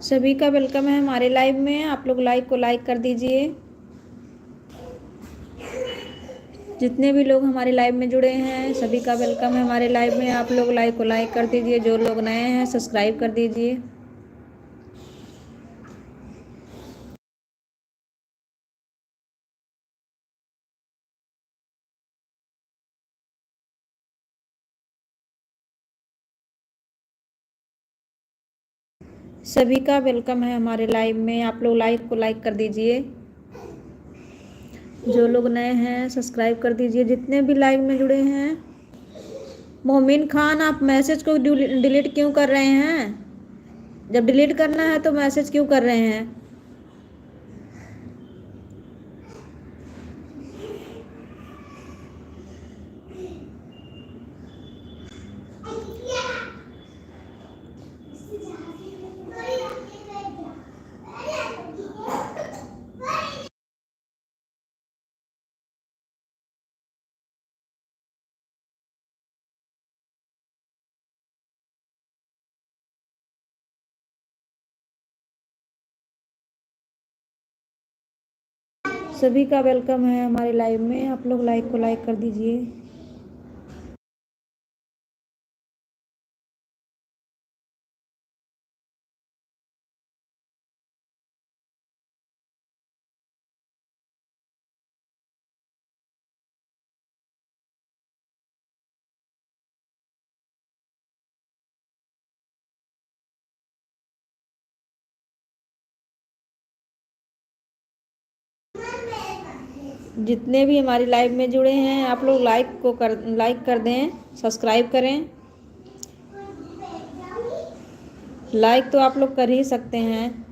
सभी का वेलकम है हमारे लाइव में। आप लोग लाइक को लाइक कर दीजिए। जितने भी लोग हमारे लाइव में जुड़े हैं सभी का वेलकम है हमारे लाइव में। आप लोग लाइक को लाइक कर दीजिए। जो लोग नए हैं सब्सक्राइब कर दीजिए। सभी का वेलकम है हमारे लाइव में। आप लोग लाइक को लाइक कर दीजिए। जो लोग नए हैं सब्सक्राइब कर दीजिए। जितने भी लाइव में जुड़े हैं। मोमिन खान, आप मैसेज को डिलीट क्यों कर रहे हैं? जब डिलीट करना है तो मैसेज क्यों कर रहे हैं? सभी का वेलकम है हमारे लाइव में। आप लोग लाइक को लाइक कर दीजिए। जितने भी हमारी लाइव में जुड़े हैं आप लोग लाइक कर दें, सब्सक्राइब करें। लाइक तो आप लोग कर ही सकते हैं।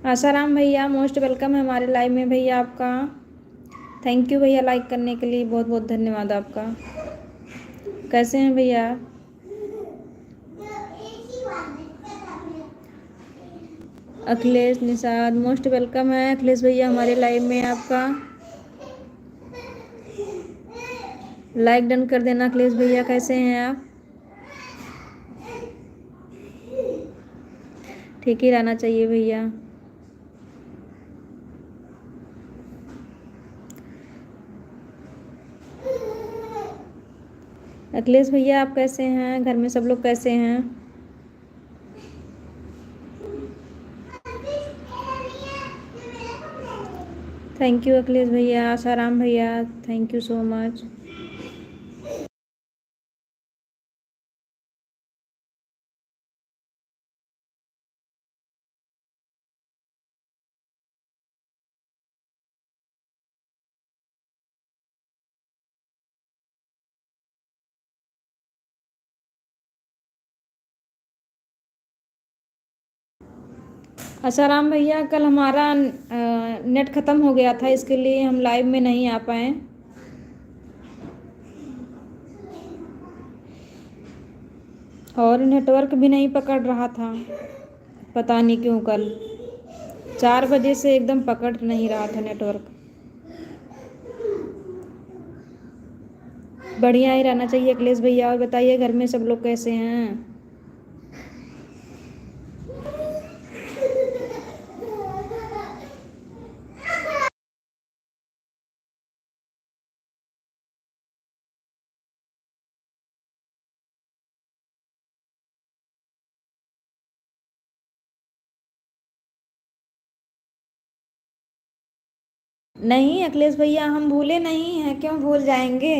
आसाराम भैया, मोस्ट वेलकम है हमारे लाइव में भैया आपका। थैंक यू भैया लाइक करने के लिए, बहुत बहुत धन्यवाद आपका। कैसे हैं भैया? अखिलेश निषाद, मोस्ट वेलकम है अखिलेश भैया हमारे लाइव में आपका। लाइक डन कर देना अखिलेश भैया। कैसे हैं आप? ठीक ही रहना चाहिए भैया। अखिलेश भैया आप कैसे हैं? घर में सब लोग कैसे हैं? थैंक यू अखिलेश भैया। आसाराम भैया, thank you so much. Asaram भैया, कल हमारा नेट ख़त्म हो गया था, इसके लिए हम लाइव में नहीं आ पाए। और नेटवर्क भी नहीं पकड़ रहा था, पता नहीं क्यों। कल 4 बजे से एकदम पकड़ नहीं रहा था नेटवर्क। बढ़िया ही रहना चाहिए अखिलेश भैया। और बताइए घर में सब लोग कैसे हैं? नहीं अखिलेश भैया, हम भूले नहीं हैं, क्यों भूल जाएंगे।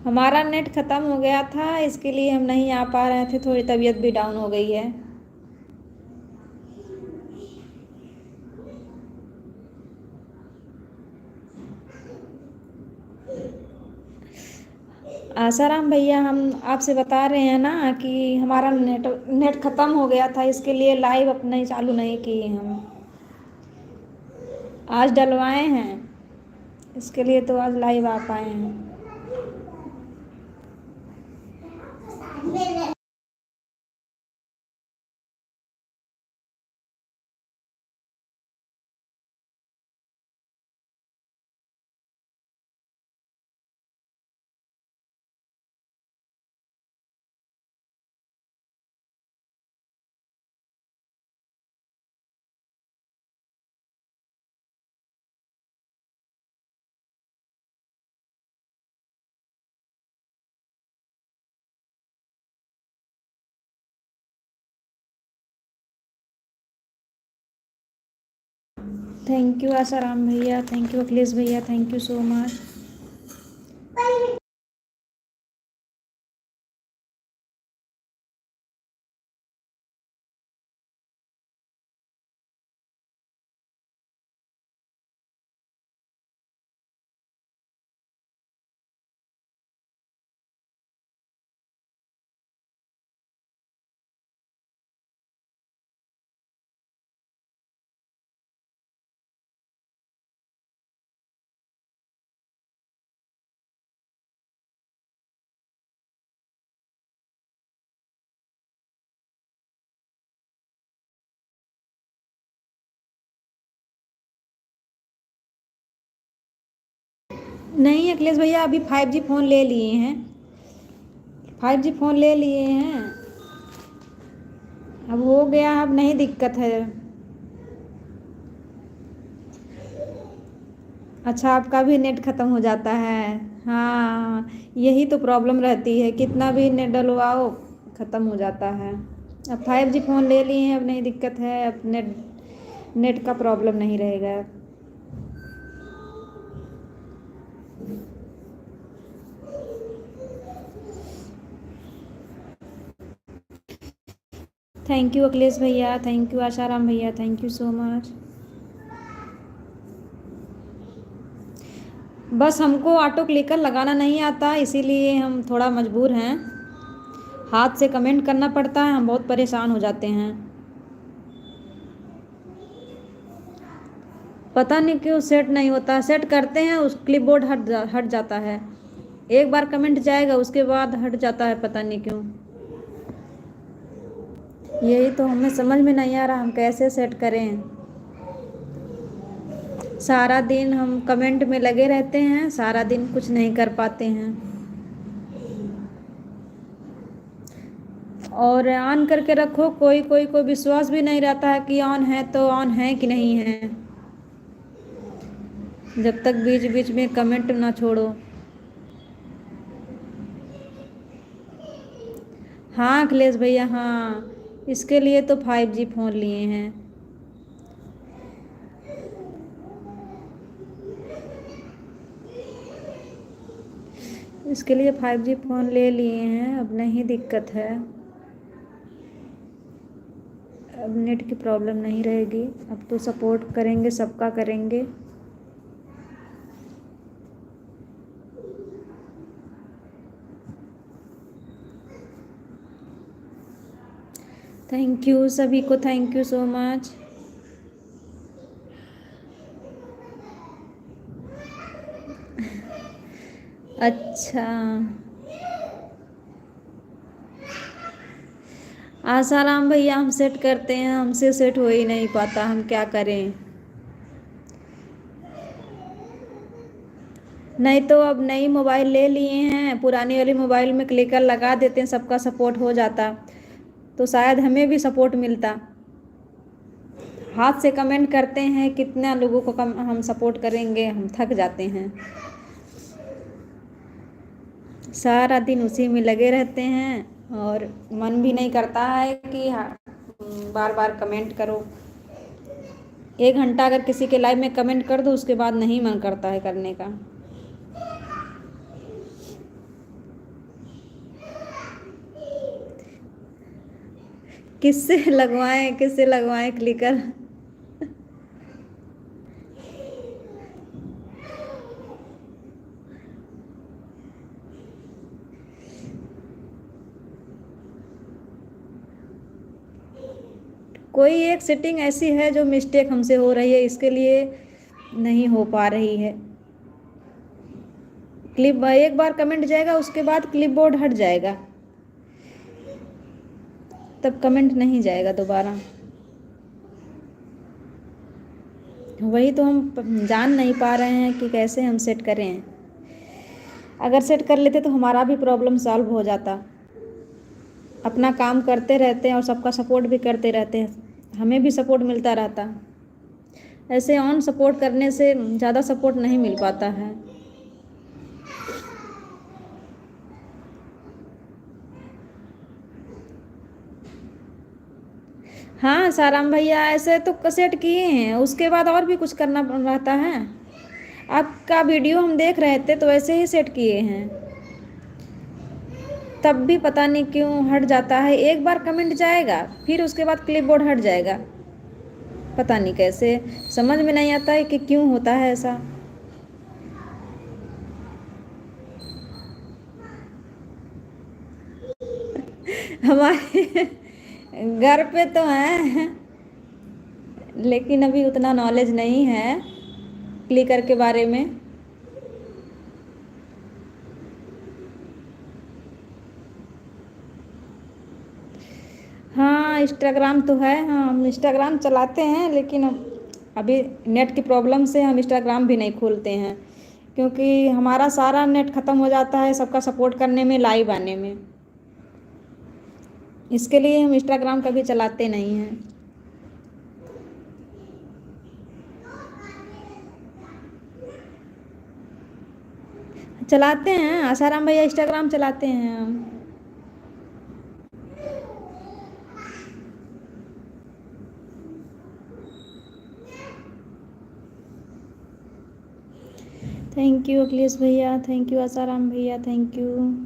हमारा नेट ख़त्म हो गया था, इसके लिए हम नहीं आ पा रहे थे। थोड़ी तबीयत भी डाउन हो गई है। आसाराम भैया, हम आपसे बता रहे हैं ना कि हमारा नेट नेट ख़त्म हो गया था, इसके लिए लाइव अपना चालू नहीं किए हम। आज डलवाए हैं, इसके लिए तो आज लाइव आ पाए हैं। थैंक यू आसाराम भैया, थैंक यू अखिलेश भैया, थैंक यू सो मच। नहीं अखिलेश भैया, अभी 5G फ़ोन ले लिए हैं। 5G फ़ोन ले लिए हैं, अब हो गया, अब नहीं दिक्कत है। अच्छा, आपका भी नेट ख़त्म हो जाता है? हाँ, यही तो प्रॉब्लम रहती है, कितना भी नेट डलवाओ ख़त्म हो जाता है। अब 5G फ़ोन ले लिए हैं, अब नहीं दिक्कत है, अब नेट नेट का प्रॉब्लम नहीं रहेगा। थैंक यू अखिलेश भैया, थैंक यू आशाराम भैया, थैंक यू सो मच। बस हमको ऑटो क्लिकर लगाना नहीं आता, इसीलिए हम थोड़ा मजबूर हैं। हाथ से कमेंट करना पड़ता है, हम बहुत परेशान हो जाते हैं। पता नहीं क्यों सेट नहीं होता। सेट करते हैं, उस क्लिपबोर्ड हट जाता है। एक बार कमेंट जाएगा, उसके बाद हट जाता है, पता नहीं क्यों। यही तो हमें समझ में नहीं आ रहा, हम कैसे सेट करें। सारा दिन हम कमेंट में लगे रहते हैं, सारा दिन कुछ नहीं कर पाते हैं। और ऑन करके रखो, कोई कोई को विश्वास भी नहीं रहता है कि ऑन है तो ऑन है कि नहीं है, जब तक बीच बीच में कमेंट ना छोड़ो। हाँ अखिलेश भैया, हाँ इसके लिए तो 5G फ़ोन लिए हैं। इसके लिए 5G फ़ोन ले लिए हैं, अब नहीं दिक्कत है। अब नेट की प्रॉब्लम नहीं रहेगी, अब तो सपोर्ट करेंगे, सबका करेंगे। थैंक यू सभी को, थैंक यू सो मच। अच्छा, आसाराम भैया हम सेट करते हैं, हमसे सेट हो ही नहीं पाता, हम क्या करें। नहीं तो अब नई मोबाइल ले लिए हैं, पुरानी वाली मोबाइल में क्लिकर लगा देते हैं, सबका सपोर्ट हो जाता तो शायद हमें भी सपोर्ट मिलता। हाथ से कमेंट करते हैं, कितना लोगों को हम सपोर्ट करेंगे, हम थक जाते हैं। सारा दिन उसी में लगे रहते हैं और मन भी नहीं करता है कि बार बार कमेंट करो। 1 घंटा अगर किसी के लाइव में कमेंट कर दो, उसके बाद नहीं मन करता है करने का। किससे लगवाएं क्लिकर। कोई एक सेटिंग ऐसी है जो मिस्टेक हमसे हो रही है, इसके लिए नहीं हो पा रही है। एक बार कमेंट जाएगा, उसके बाद क्लिपबोर्ड हट जाएगा, तब कमेंट नहीं जाएगा दोबारा। वही तो हम जान नहीं पा रहे हैं कि कैसे हम सेट करें। अगर सेट कर लेते तो हमारा भी प्रॉब्लम सॉल्व हो जाता। अपना काम करते रहते हैं और सबका सपोर्ट भी करते रहते हैं, हमें भी सपोर्ट मिलता रहता। ऐसे ऑन सपोर्ट करने से ज़्यादा सपोर्ट नहीं मिल पाता है। हाँ साराम भैया, ऐसे तो सेट किए हैं, उसके बाद और भी कुछ करना रहता है। आपका वीडियो हम देख रहे थे तो ऐसे ही सेट किए हैं, तब भी पता नहीं क्यों हट जाता है। एक बार कमेंट जाएगा, फिर उसके बाद क्लिपबोर्ड हट जाएगा, पता नहीं कैसे, समझ में नहीं आता है कि क्यों होता है ऐसा। हमारे घर पे तो है, लेकिन अभी उतना नॉलेज नहीं है क्लिकर के बारे में। हाँ इंस्टाग्राम तो है, हाँ हम इंस्टाग्राम चलाते हैं, लेकिन अभी नेट की प्रॉब्लम से हम इंस्टाग्राम भी नहीं खोलते हैं, क्योंकि हमारा सारा नेट ख़त्म हो जाता है सबका सपोर्ट करने में, लाइव आने में। इसके लिए हम इंस्टाग्राम कभी चलाते नहीं हैं। चलाते हैं आसाराम भैया, इंस्टाग्राम चलाते हैं हम। थैंक यू अखिलेश भैया, थैंक यू आसाराम भैया, थैंक यू।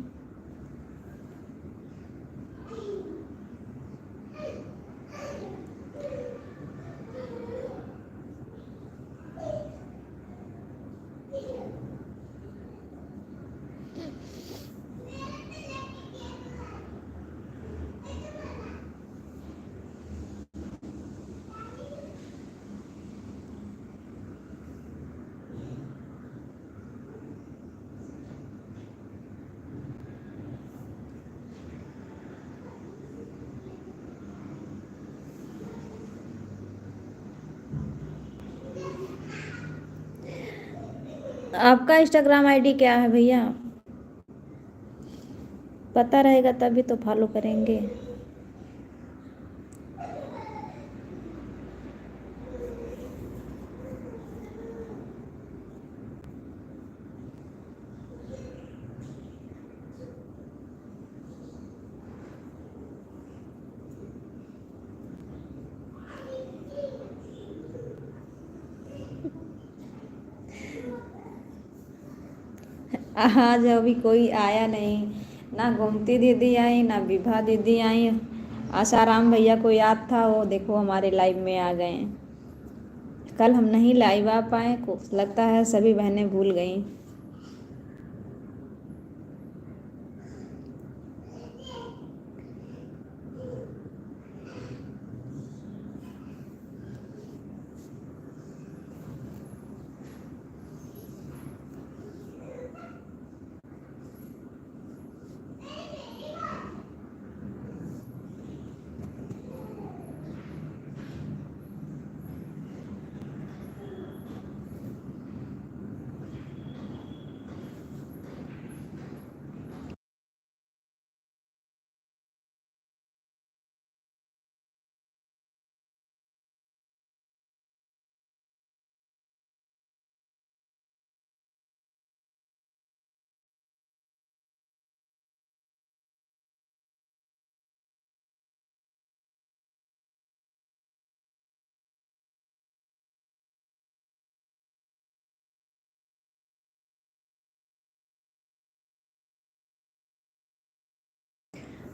आपका इंस्टाग्राम आईडी क्या है भैया? पता रहेगा तभी तो फॉलो करेंगे। आज अभी कोई आया नहीं, ना गोमती दीदी आई ना विभा दीदी आई। आसाराम भैया को याद था, वो देखो हमारे लाइव में आ गए। कल हम नहीं लाइव आ पाए, को लगता है सभी बहनें भूल गई।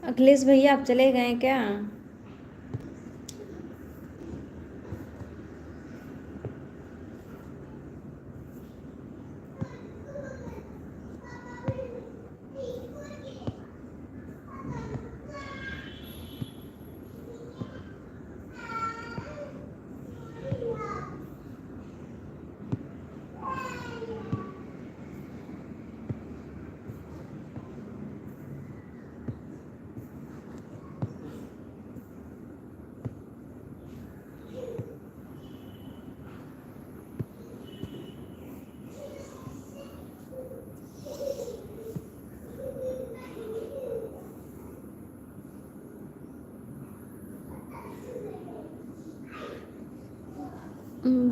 अखिलेश भैया आप चले गए क्या?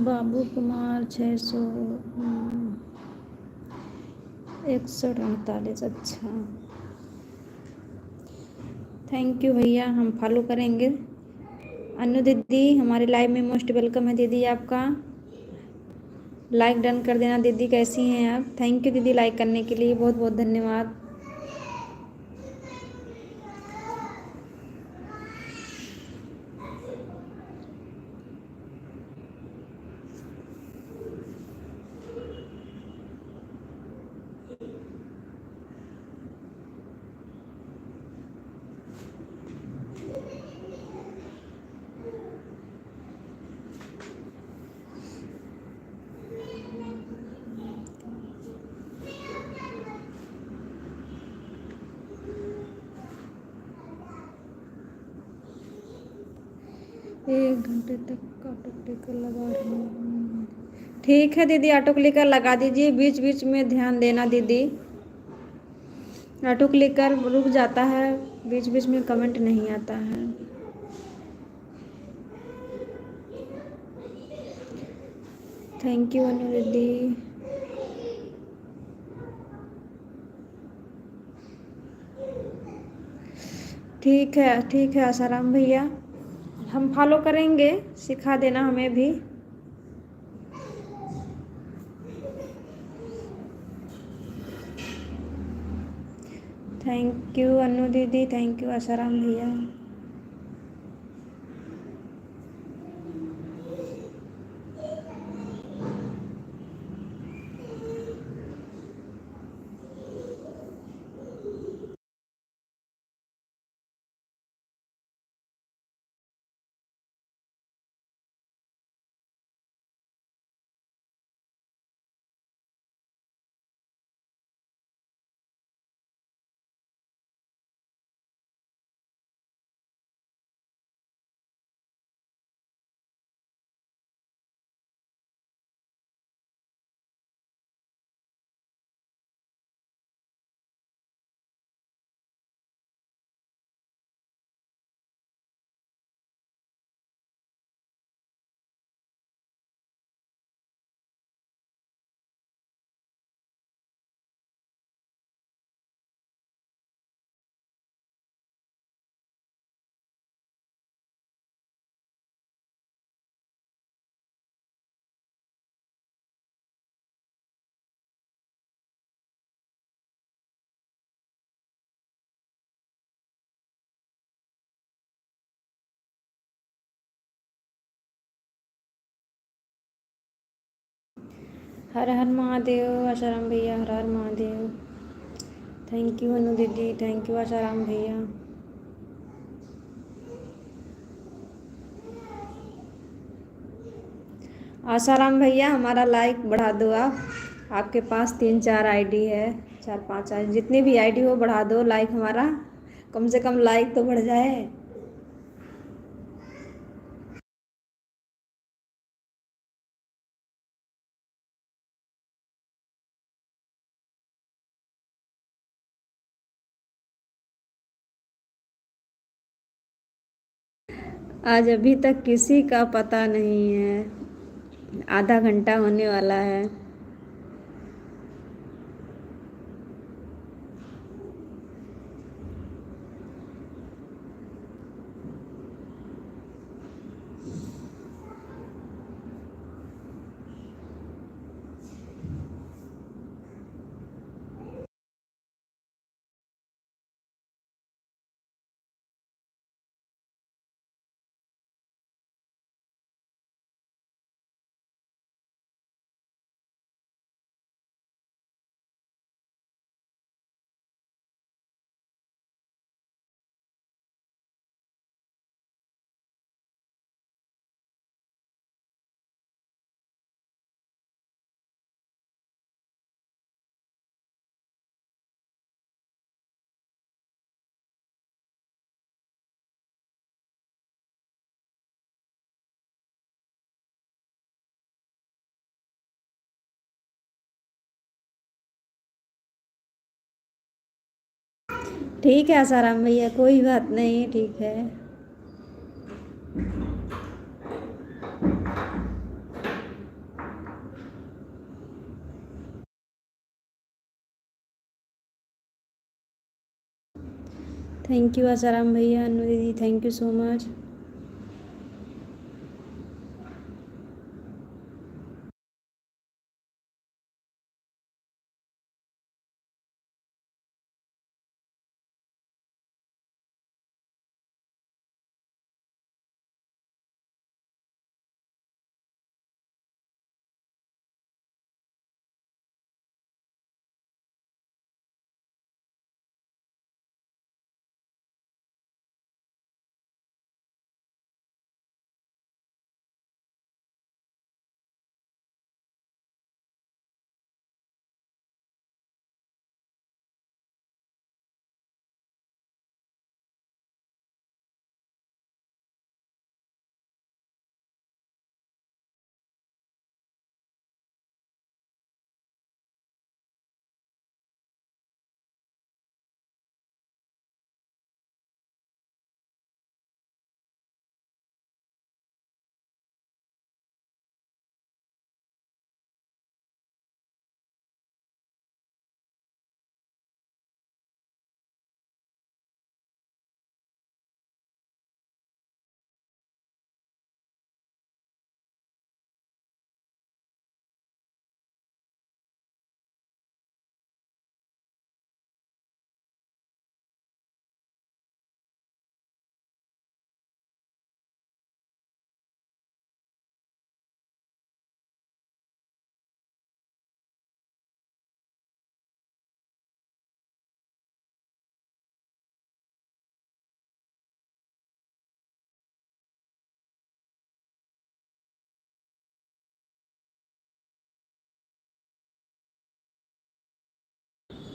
बाबू कुमार 600 61 48। अच्छा, थैंक यू भैया, हम फॉलो करेंगे। अनु दीदी हमारे लाइव में मोस्ट वेलकम है दीदी आपका। लाइक डन कर देना दीदी, कैसी हैं आप? थैंक यू दीदी, लाइक करने के लिए बहुत बहुत धन्यवाद। एक घंटे तक ऑटो क्लिकर लगा रही हूँ। ठीक है दीदी, ऑटो क्लिकर लगा दीजिए, बीच बीच में ध्यान देना दीदी। ऑटो क्लिकर रुक जाता है, बीच बीच में कमेंट नहीं आता है। थैंक यू अनु दीदी। ठीक है आसाराम भैया, हम फॉलो करेंगे, सिखा देना हमें भी। थैंक यू अनु दीदी, थैंक यू आसाराम भैया। हर हर महादेव आशाराम भैया, हर हर महादेव। थैंक यू अनु दीदी, थैंक यू आशाराम भैया। आशाराम भैया हमारा लाइक बढ़ा दो आप। आपके पास 3-4 आईडी है, 4-5 आईडी, जितनी भी आईडी हो बढ़ा दो लाइक हमारा, कम से कम लाइक तो बढ़ जाए। आज अभी तक किसी का पता नहीं है, आधा घंटा होने वाला है। ठीक है आसाराम भैया, कोई बात नहीं, ठीक है। थैंक यू आसाराम भैया, अनु दीदी thank you so much.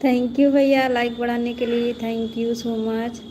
Thank you भैया लाइक बढ़ाने के लिए, thank you so much.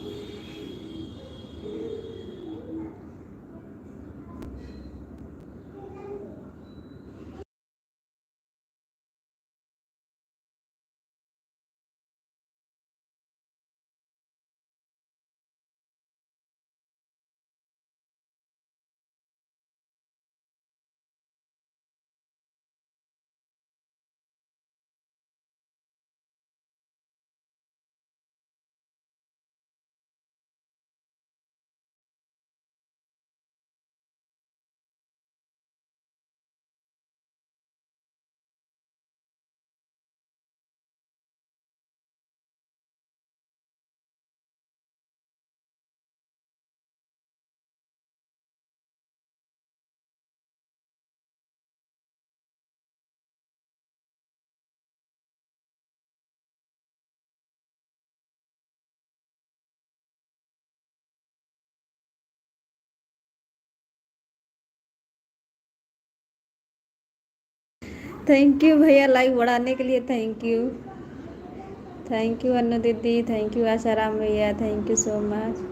Thank you भैया लाइक बढ़ाने के लिए, thank you. Thank you Anu दीदी, थैंक यू आशाराम भैया, thank you so much.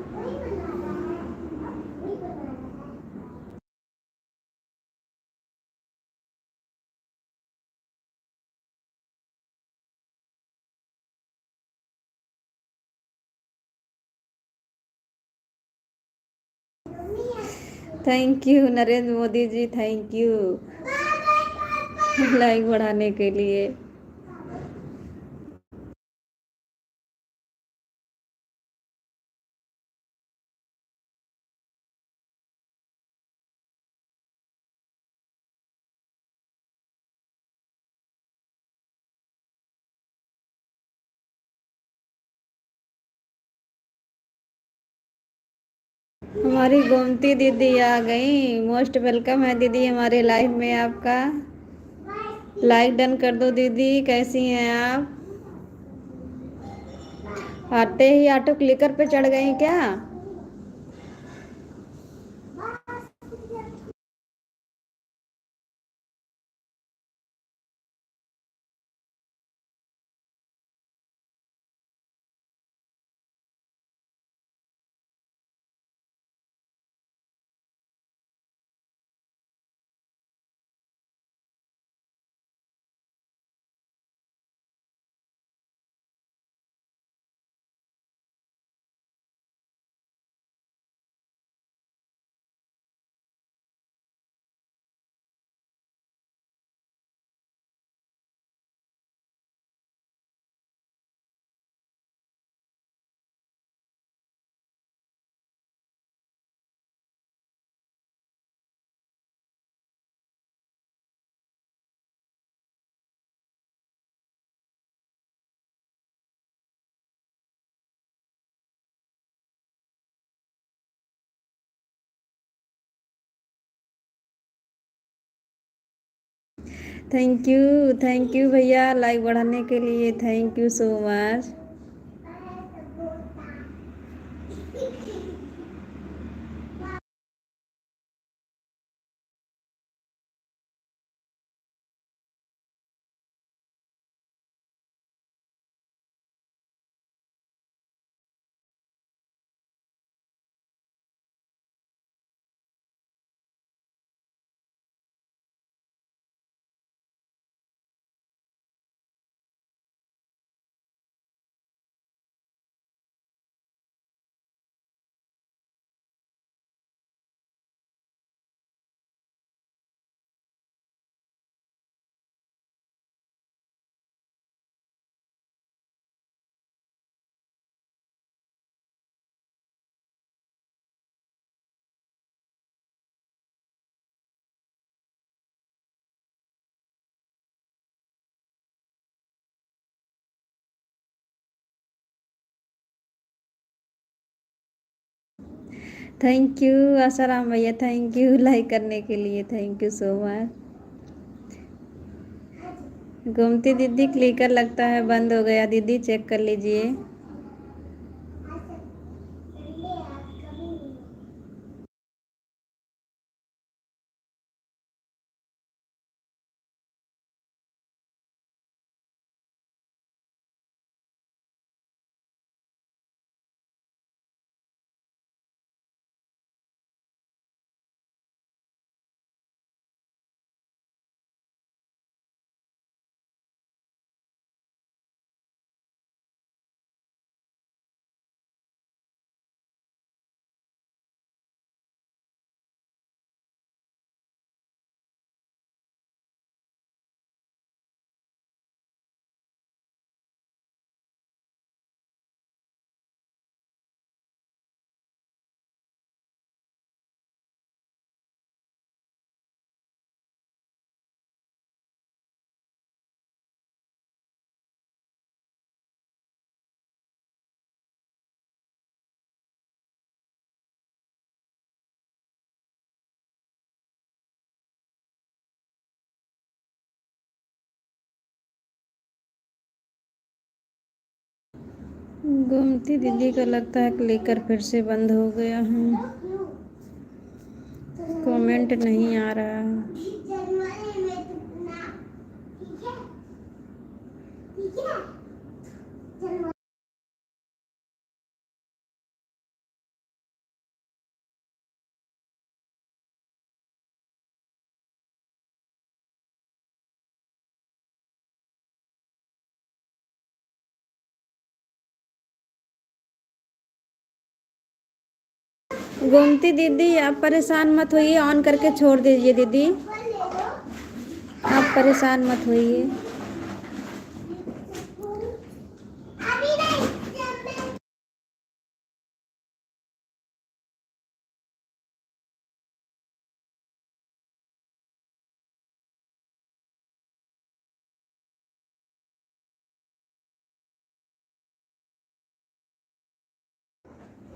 Thank you Narendra Modi ji, thank you like बढ़ाने के लिए। हमारी गोमती दीदी आ गई, मोस्ट वेलकम है दीदी हमारे लाइव में आपका। लाइक डन कर दो दीदी, कैसी हैं आप? आते ही ऑटो क्लिकर पे चढ़ गई क्या? थैंक यू भैया लाइक बढ़ाने के लिए, thank you so much. Thank you Asaram भैया, थैंक यू लाइक करने के लिए, thank you so much. Gomti दीदी क्लिकर लगता है बंद हो गया, दीदी चेक कर लीजिए। गोमती दीदी को लगता है क्लिकर फिर से बंद हो गया है, कमेंट नहीं आ रहा है। गोमती दीदी आप परेशान मत होइए, ऑन करके छोड़ दीजिए दीदी, आप परेशान मत होइए।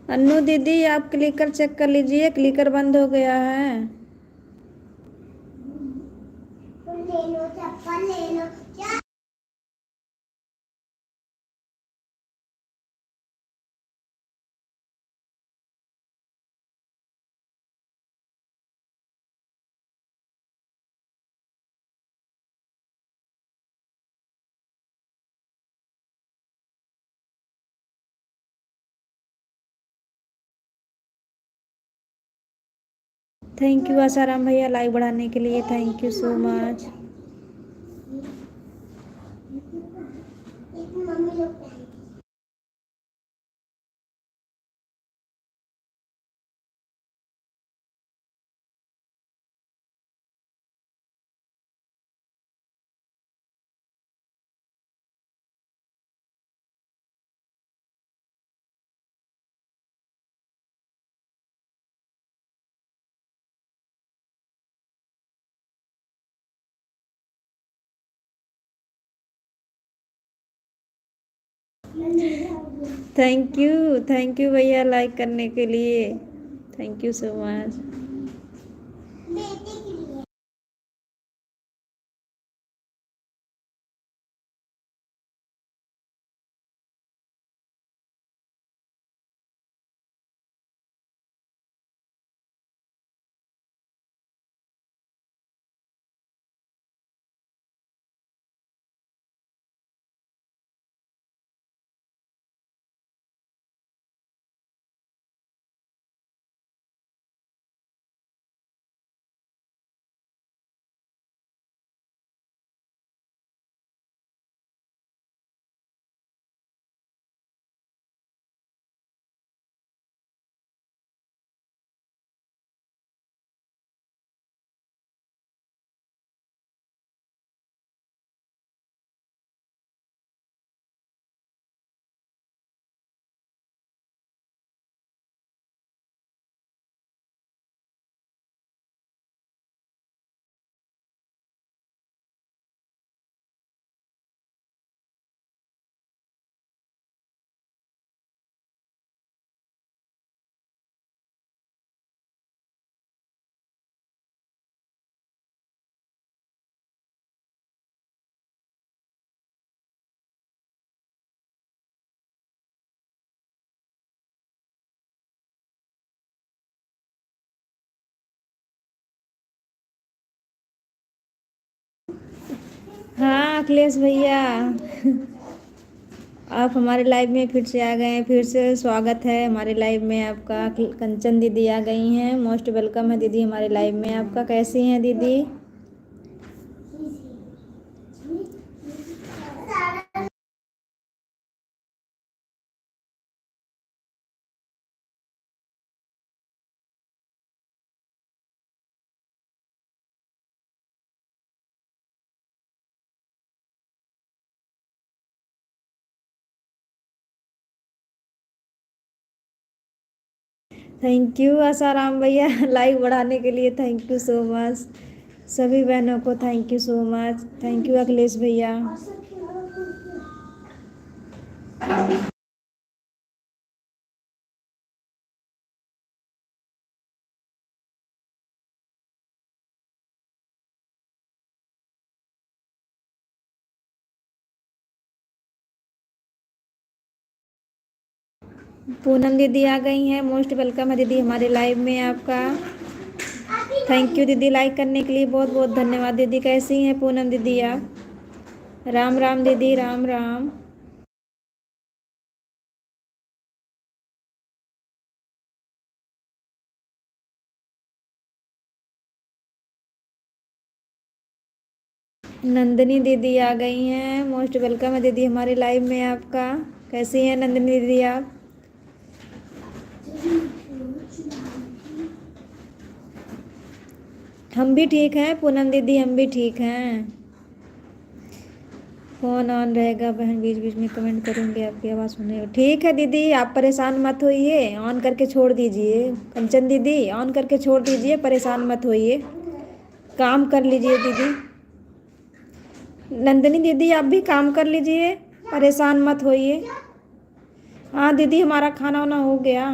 अन्नू दीदी आप क्लिकर चेक कर लीजिए, क्लिकर बंद हो गया है। ले लो चप्पल ले लो क्या? थैंक यू आसाराम भैया लाइक बढ़ाने के लिए, thank you so much. Thank you भैया लाइक करने के लिए, थैंक यू सो मच। हाँ अखिलेश भैया आप हमारे लाइव में फिर से आ गए हैं, फिर से स्वागत है हमारे लाइव में आपका। कंचन दीदी आ गई हैं, मोस्ट वेलकम है दीदी हमारे लाइव में आपका। कैसी हैं दीदी? थैंक यू आसाराम भैया लाइक बढ़ाने के लिए, थैंक यू सो मच। सभी बहनों को thank you so much, thank you Akhilesh भैया। पूनम दीदी आ गई हैं, मोस्ट वेलकम है दीदी हमारे लाइव में आपका। थैंक यू दीदी लाइक करने के लिए, बहुत बहुत धन्यवाद दीदी। कैसी हैं पूनम दीदी आप? राम राम दीदी, राम राम। नंदिनी दीदी आ गई हैं, मोस्ट वेलकम है दीदी हमारे लाइव में आपका। कैसी हैं नंदिनी दीदी आप? हम भी ठीक हैं पूनम दीदी, हम भी ठीक हैं। फ़ोन ऑन रहेगा बहन, बीच बीच में कमेंट करूँगी, आपकी आवाज़ सुने। ठीक है दीदी, आप परेशान मत होइए, ऑन करके छोड़ दीजिए। कंचन दीदी ऑन करके छोड़ दीजिए, परेशान मत होइए, काम कर लीजिए दीदी। नंदिनी दीदी आप भी काम कर लीजिए, परेशान मत होइए। हाँ दीदी, हमारा खाना वाना हो गया।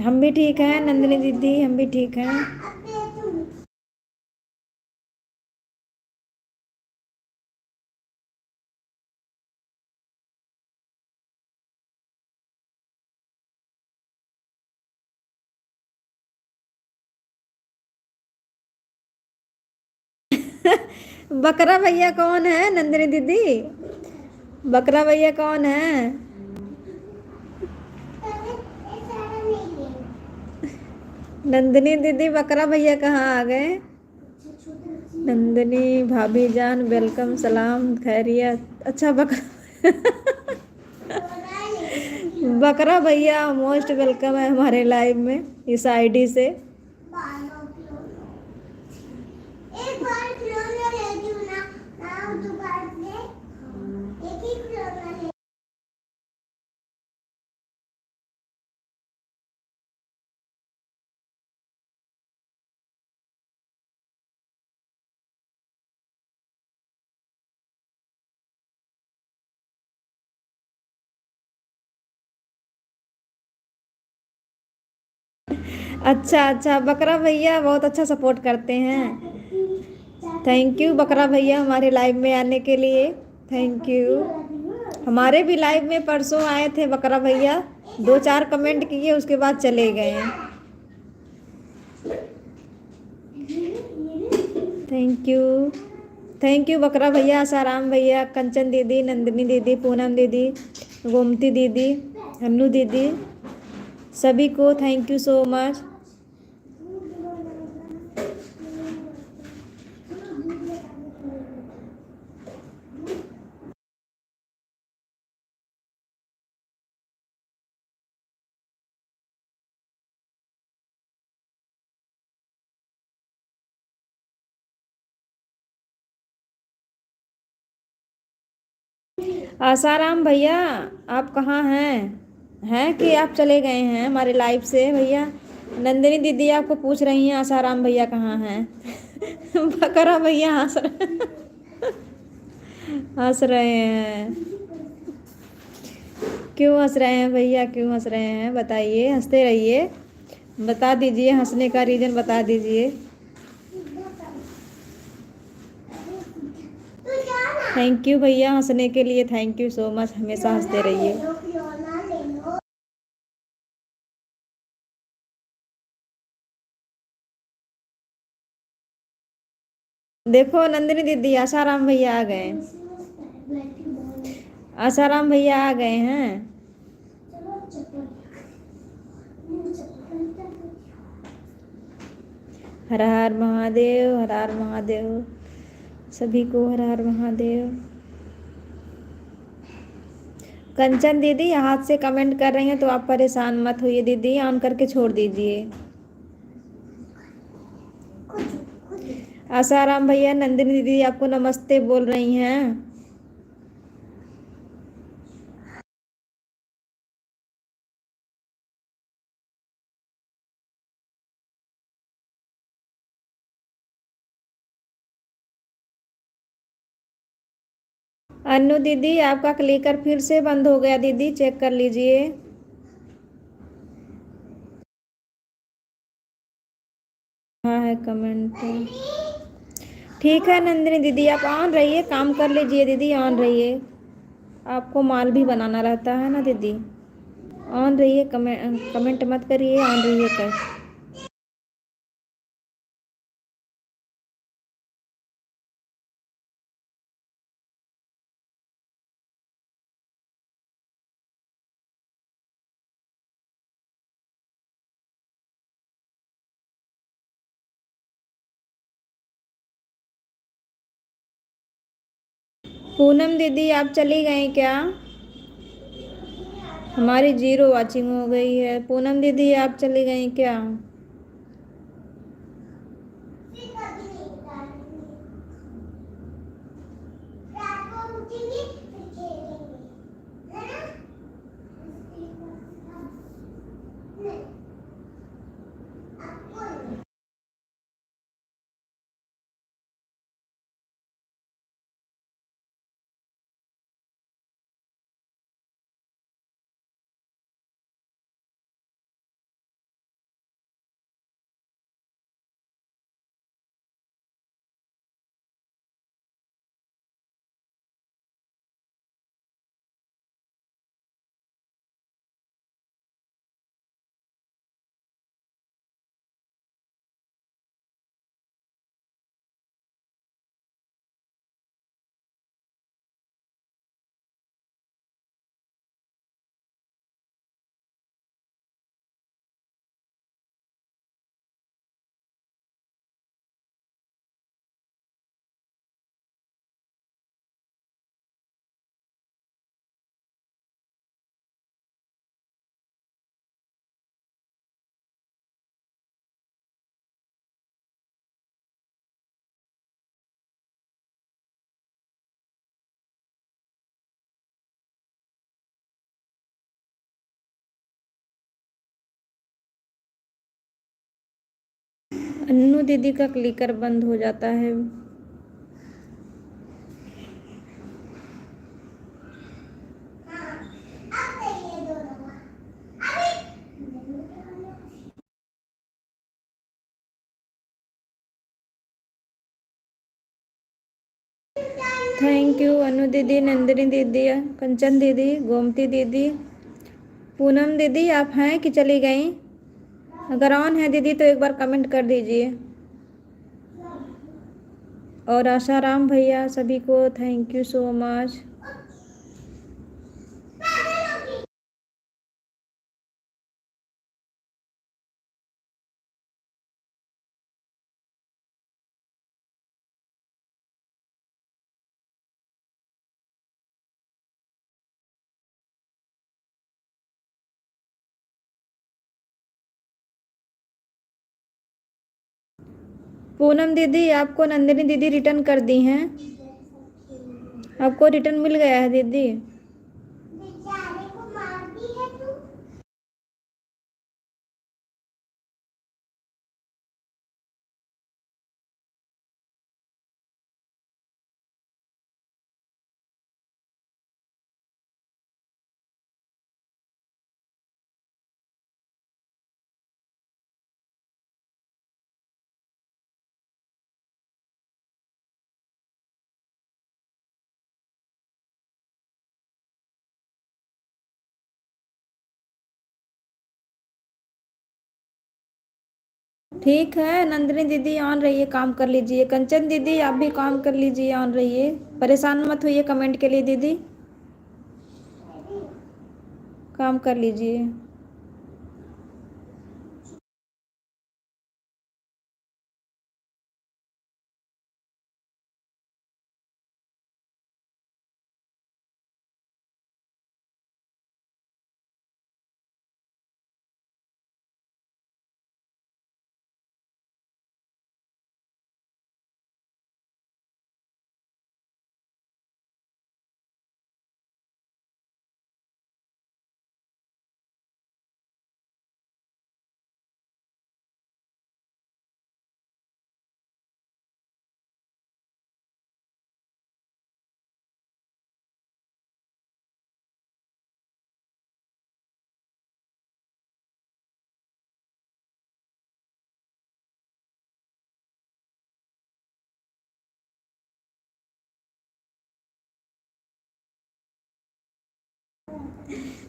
हम भी ठीक हैं नंदिनी दीदी, हम भी ठीक हैं। बकरा भैया कौन है नंदिनी दीदी? बकरा भैया कौन है? नंदिनी दीदी, बकरा भैया कहाँ आ गए? नंदिनी भाभी जान वेलकम, सलाम खैरियत। अच्छा बकरा बकरा भैया मोस्ट वेलकम है हमारे लाइव में इस आईडी से। अच्छा अच्छा, बकरा भैया बहुत अच्छा सपोर्ट करते हैं। थैंक यू बकरा भैया हमारे लाइव में आने के लिए, थैंक यू। हमारे भी लाइव में परसों आए थे बकरा भैया, 2-4 कमेंट किए, उसके बाद चले गए। थैंक यू, थैंक यू बकरा भैया, आसाराम भैया, कंचन दीदी, नंदिनी दीदी, पूनम दीदी, गोमती दीदी, हन्नू दीदी, सभी को thank you so much. Asaram भैया आप कहाँ हैं कि आप चले गए हैं हमारे लाइव से भैया? नंदिनी दीदी आपको पूछ रही हैं आसाराम भैया कहाँ हैं। बकरा भैया हंस रहे हैं। क्यों हंस रहे हैं भैया, क्यों हंस रहे हैं बताइए, हंसते रहिए, बता दीजिए हंसने का रीज़न बता दीजिए। थैंक यू भैया हंसने के लिए, थैंक यू सो मच, हमेशा हंसते रहिए। देखो नंदिनी दीदी, आसाराम भैया आ गए, आसाराम भैया आ गए हैं। हर हर महादेव, हर हर महादेव, सभी को हर हर महादेव। कंचन दीदी हाथ से कमेंट कर रही हैं तो आप परेशान मत होइए दीदी, ऑन करके छोड़ दीजिए। आसाराम भैया, नंदिनी दीदी आपको नमस्ते बोल रही हैं। अन्नू दीदी आपका क्लिकर फिर से बंद हो गया दीदी, चेक कर लीजिए। हाँ है कमेंट। ठीक है नंदिनी दीदी आप ऑन रहिए, काम कर लीजिए दीदी, ऑन रहिए, आपको माल भी बनाना रहता है ना दीदी। ऑन रहिए, कमेंट मत करिए, ऑन रहिए कर। पूनम दीदी आप चली गई क्या? हमारी 0 वॉचिंग हो गई है। पूनम दीदी आप चली गई क्या? अन्नू दीदी का क्लिकर बंद हो जाता है। थैंक यू अनु दीदी, नंदिनी दीदी, कंचन दीदी, गोमती दीदी। पूनम दीदी आप हैं कि चली गई? अगर ऑन है दीदी तो एक बार कमेंट कर दीजिए। और आशाराम भैया सभी को thank you so much. Poonam दीदी आपको नंदिनी दीदी रिटर्न कर दी हैं। आपको रिटर्न मिल गया है दीदी। ठीक है नंदिनी दीदी ऑन रहिए, काम कर लीजिए। कंचन दीदी आप भी काम कर लीजिए, ऑन रहिए, परेशान मत होइए कमेंट के लिए दीदी, काम कर लीजिए।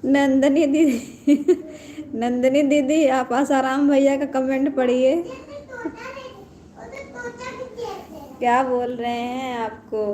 नंदनी दीदी नंदनी दीदी आप आसाराम भैया का कमेंट पढ़िए, क्या बोल रहे हैं आपको।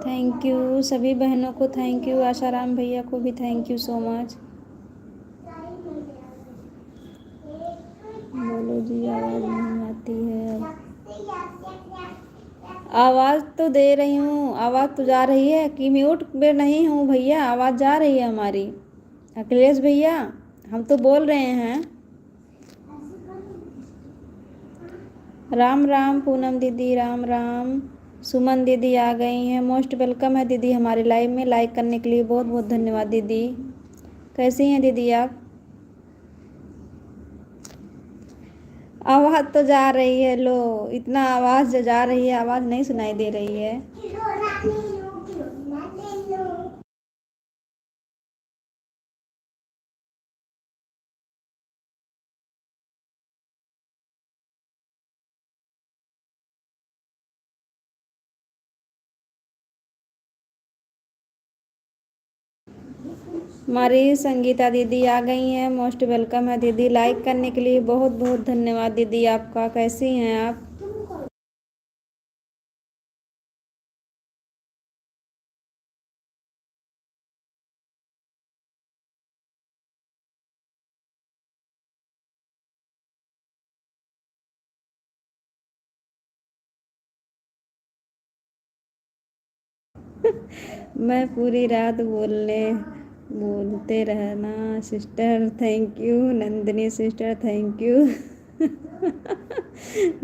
थैंक यू सभी बहनों को, थैंक यू आशाराम भैया को भी थैंक यू सो मच। बोलो जी, आवाज़ नहीं आती है अब। आवाज़ तो दे रही हूँ, आवाज़ तो जा रही है कि म्यूट पे नहीं हूँ भैया, आवाज़ जा रही है हमारी। अखिलेश भैया हम तो बोल रहे हैं। राम राम पूनम दीदी, राम राम। सुमन दीदी आ गई हैं, मोस्ट वेलकम है दीदी हमारे लाइव में, लाइक करने के लिए बहुत बहुत धन्यवाद दीदी। कैसी हैं दीदी आप? आवाज़ तो जा रही है, लो इतना आवाज़ जा रही है, आवाज़ नहीं सुनाई दे रही है। हमारी संगीता दीदी आ गई हैं, मोस्ट वेलकम है दीदी, लाइक करने के लिए बहुत बहुत धन्यवाद दीदी आपका। कैसी हैं आप? मैं पूरी रात बोलते रहना sister, thank you Nandini sister, thank you.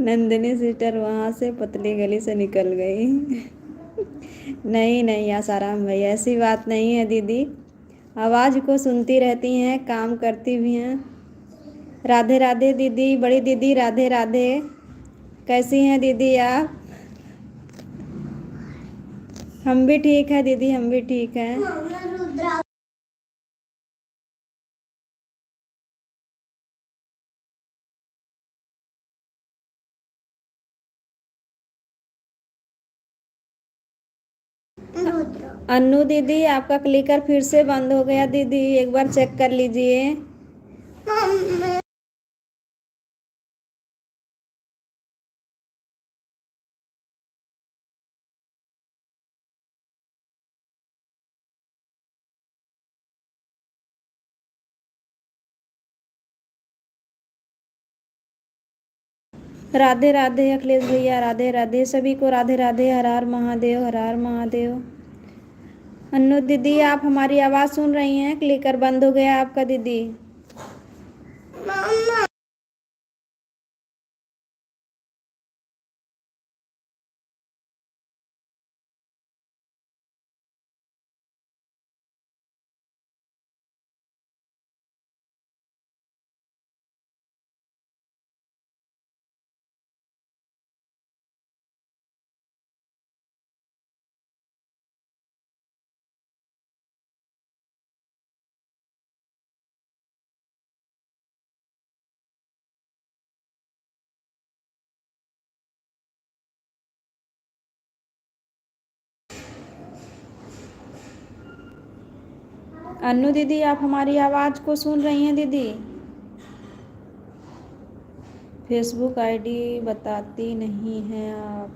Nandini sister वहाँ से पतली गली से निकल गई। नहीं नहीं आसाराम भाई, ऐसी बात नहीं है दीदी, आवाज़ को सुनती रहती हैं, काम करती भी हैं। राधे राधे दीदी, बड़ी दीदी राधे राधे। कैसी हैं दीदी आप? हम भी ठीक है दीदी, हम भी ठीक हैं। अन्नू दीदी आपका क्लिकर फिर से बंद हो गया दीदी, एक बार चेक कर लीजिए। राधे राधे अखिलेश भैया, राधे राधे सभी को, राधे राधे, हर हर महादेव, हर हर महादेव। अन्नू दीदी आप हमारी आवाज़ सुन रही हैं? क्लिकर बंद हो गया आपका दीदी। अन्नू दीदी आप हमारी आवाज़ को सुन रही हैं दीदी? फेसबुक आईडी बताती नहीं हैं आप।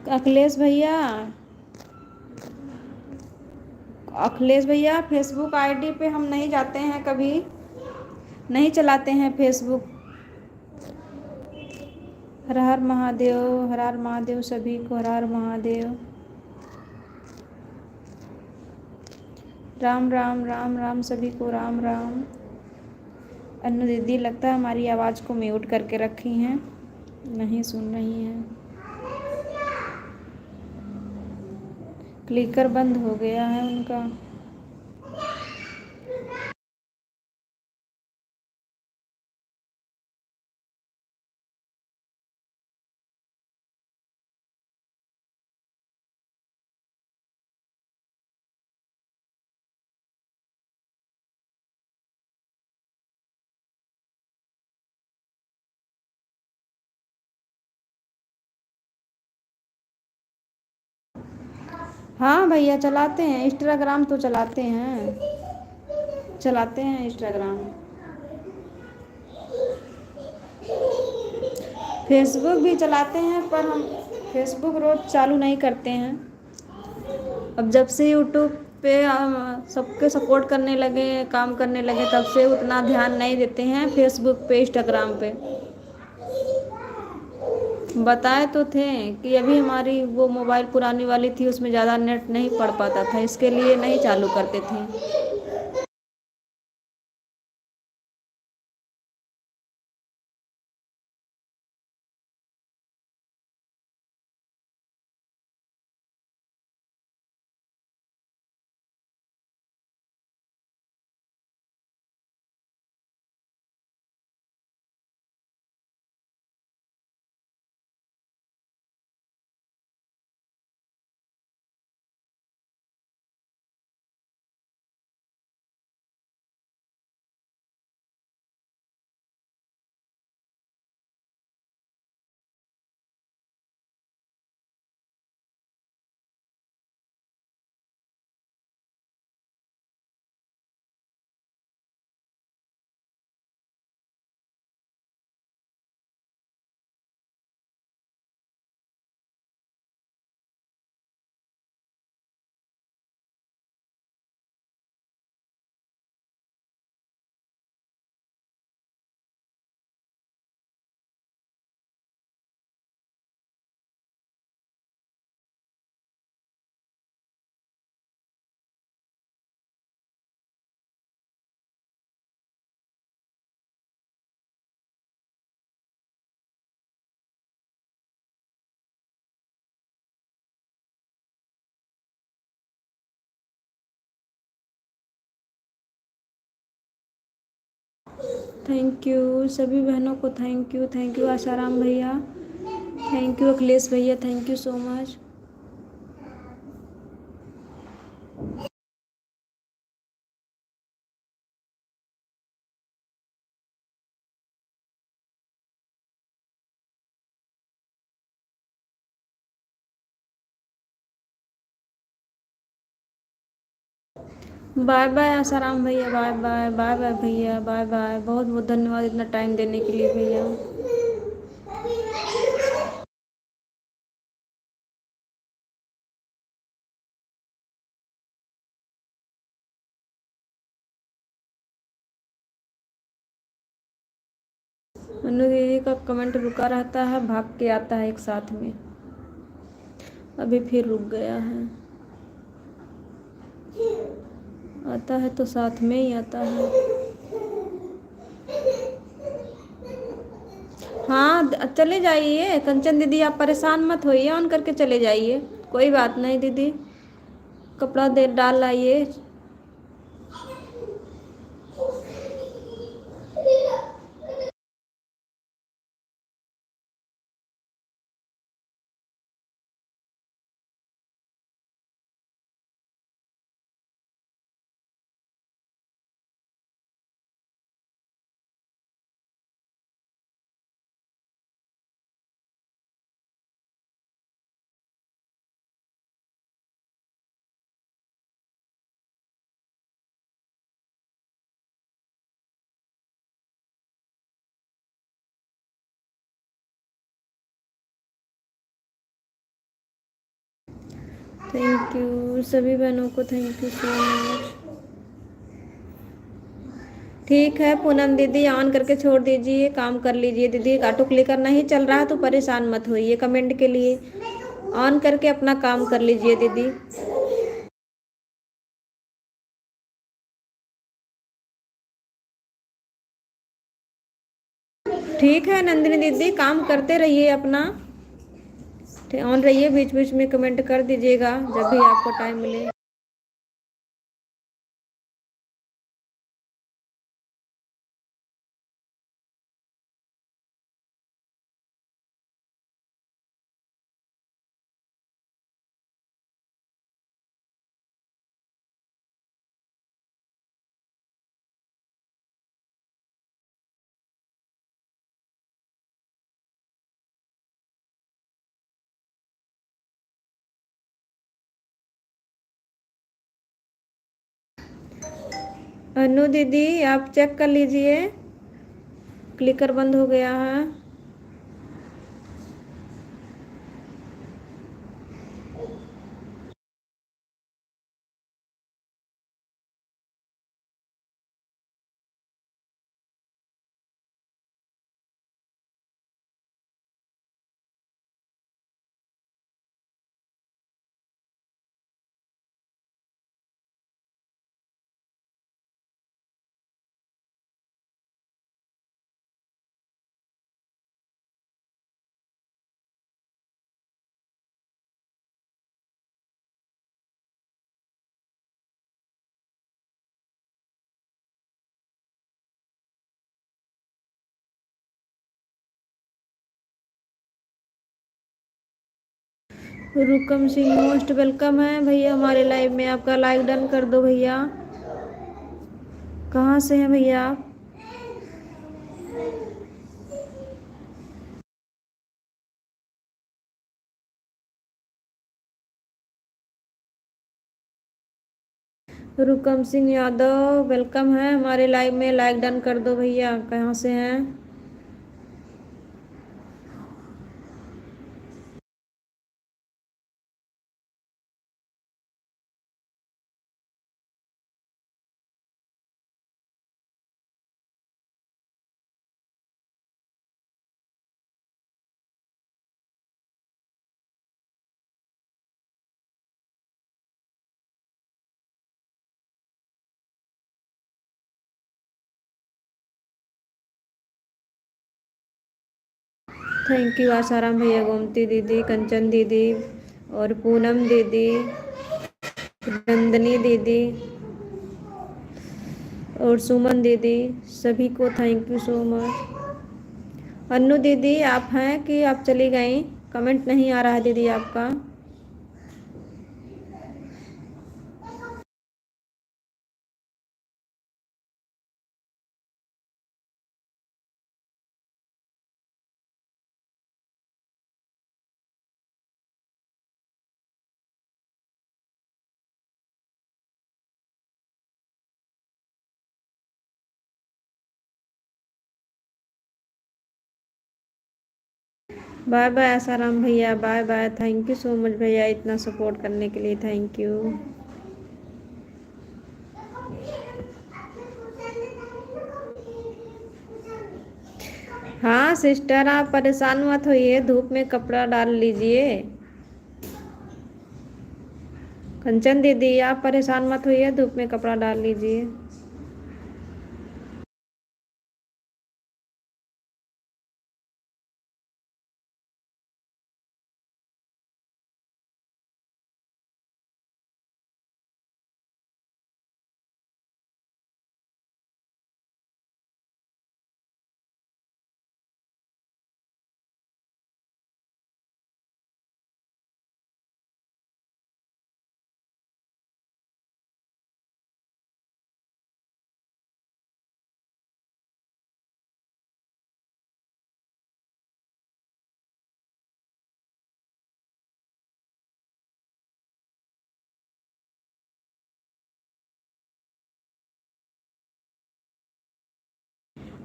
अखिलेश भैया फेसबुक आईडी पे हम नहीं जाते हैं, कभी नहीं चलाते हैं फेसबुक। हर हर महादेव, हर हर महादेव सभी को, हर हर महादेव। राम राम, राम राम सभी को, राम राम। अन्नू दीदी लगता है हमारी आवाज़ को म्यूट करके रखी हैं, नहीं सुन रही हैं। क्लिकर बंद हो गया है उनका। हाँ भैया चलाते हैं, इंस्टाग्राम तो चलाते हैं, चलाते हैं इंस्टाग्राम। फेसबुक भी चलाते हैं पर हम फेसबुक रोज़ चालू नहीं करते हैं। अब जब से यूट्यूब पे सबके सपोर्ट करने लगे, काम करने लगे, तब से उतना ध्यान नहीं देते हैं फेसबुक पे, इंस्टाग्राम पे। बताए तो थे कि अभी हमारी वो मोबाइल पुरानी वाली थी, उसमें ज़्यादा नेट नहीं पड़ पाता था, इसके लिए नहीं चालू करते थे। थैंक यू सभी बहनों को, thank you, thank you Asharam भैया, थैंक यू अखिलेश भैया, thank you so much. Bye bye Asaram भैया, बाय बाय, बाय बाय भैया, बाय बाय, बहुत बहुत धन्यवाद इतना टाइम देने के लिए भैया। मनु दीदी का कमेंट रुका रहता है, भाग के आता है एक साथ में, अभी फिर रुक गया है। आता है तो साथ में ही आता है। हाँ चले जाइए कंचन दीदी, आप परेशान मत होइए, ऑन करके चले जाइए, कोई बात नहीं दीदी, कपड़ा दे डाल लाइए। थैंक यू सभी बहनों को, थैंक यू सो मच। ठीक है पूनम दीदी, ऑन करके छोड़ दीजिए, काम कर लीजिए दीदी, ऑटो क्लिकर नहीं चल रहा है तो परेशान मत होइए कमेंट के लिए, ऑन करके अपना काम कर लीजिए दीदी। ठीक है नंदिनी दीदी, काम करते रहिए अपना, ऑन रहिए, बीच बीच में कमेंट कर दीजिएगा जब भी आपको टाइम मिले। अनु दीदी आप चेक कर लीजिए, क्लिकर बंद हो गया है। रुकम सिंह मोस्ट वेलकम है भैया हमारे लाइव में। आपका लाइक डन कर दो भैया। कहाँ से हैं भैया आप? रुकम सिंह यादव वेलकम है हमारे लाइव में। लाइक डन कर दो भैया। कहाँ से हैं? थैंक यू आसाराम भैया, गोमती दीदी, कंचन दीदी और पूनम दीदी, नंदनी दीदी और सुमन दीदी, सभी को thank you so much. Annu दीदी आप हैं कि आप चली गई? कमेंट नहीं आ रहा है दीदी आपका। बाय बाय आसाराम भैया, bye bye. Thank you so much भैया इतना सपोर्ट करने के लिए, थैंक यू। हाँ सिस्टर आप परेशान मत होइए, धूप में कपड़ा डाल लीजिए। कंचन दीदी आप परेशान मत होइए, धूप में कपड़ा डाल लीजिए।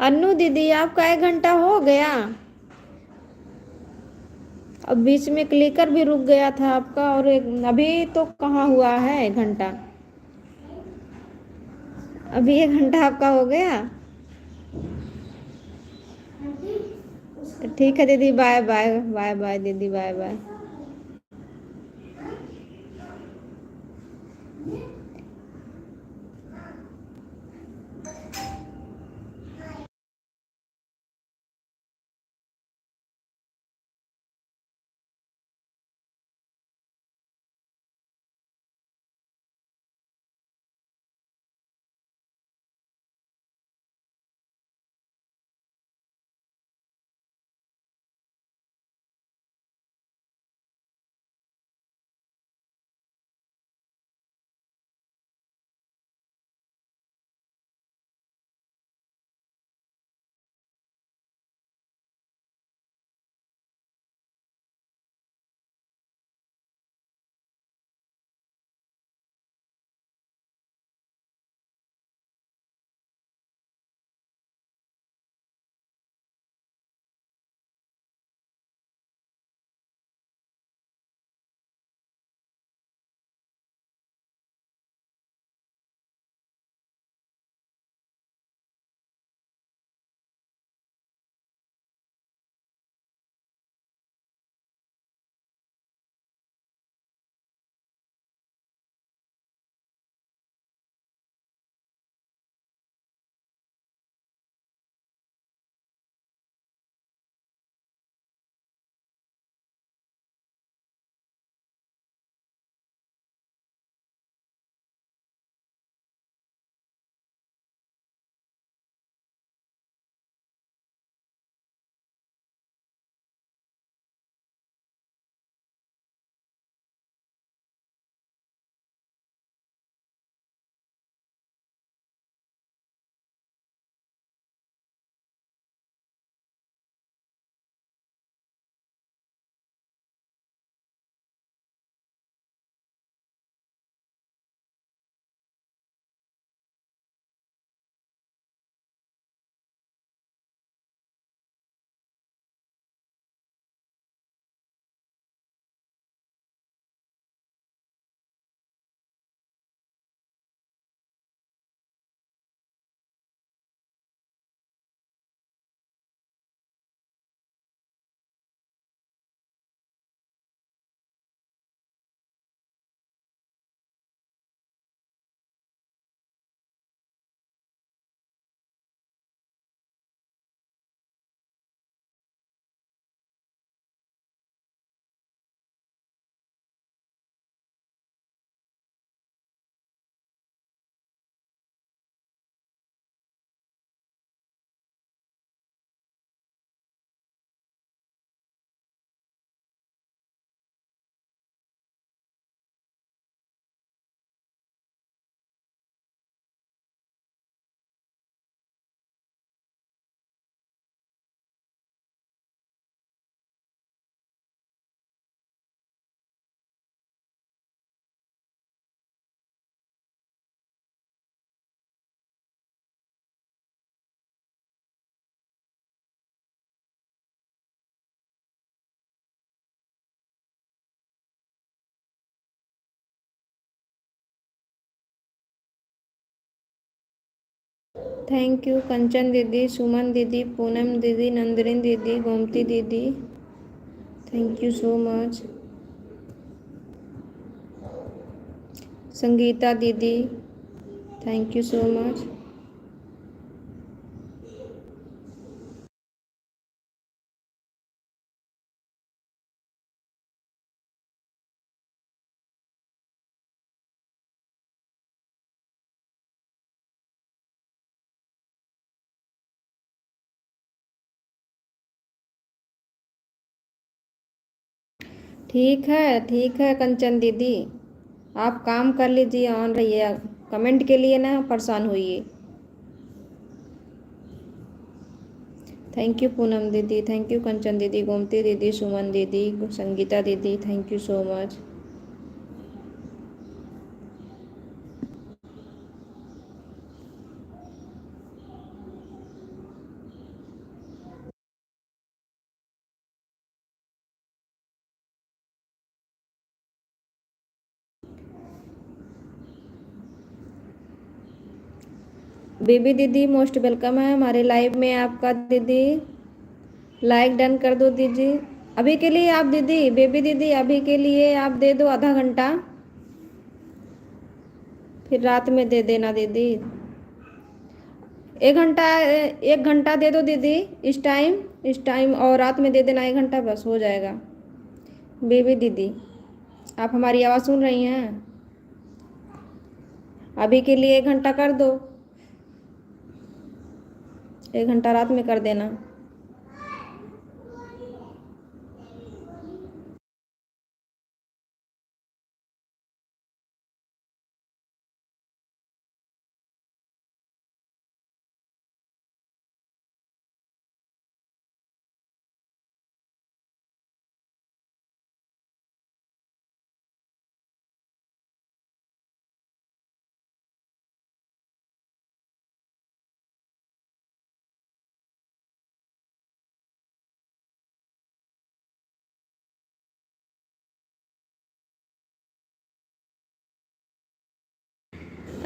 अन्नू दीदी आपका 1 घंटा हो गया? अब बीच में क्लिकर भी रुक गया था आपका, और अभी तो कहाँ हुआ है 1 घंटा? अभी 1 घंटा आपका हो गया? ठीक है दीदी, बाय बाय, बाय बाय दीदी, बाय बाय। थैंक यू कंचन दीदी, सुमन दीदी, पूनम दीदी, नंदिनी दीदी, गोमती दीदी, thank you so much. Sangeeta दीदी, थैंक यू सो मच। ठीक है कंचन दीदी, आप काम कर लीजिए, ऑन रहिए, कमेंट के लिए ना परेशान होइए। थैंक यू पूनम दीदी, थैंक यू कंचन दीदी, गोमती दीदी, सुमन दीदी, संगीता दीदी, thank you so much. Baby दीदी मोस्ट वेलकम है हमारे लाइव में आपका दीदी, लाइक डन कर दो दीदी। अभी के लिए आप दीदी, बेबी दीदी अभी के लिए आप दे दो आधा घंटा, फिर रात में दे देना दीदी। 1 घंटा, 1 घंटा दे दो दीदी, इस टाइम और रात में दे देना 1 घंटा, बस हो जाएगा। बेबी दीदी आप हमारी आवाज़ सुन रही हैं? अभी के लिए 1 घंटा कर दो, 1 घंटा रात में कर देना।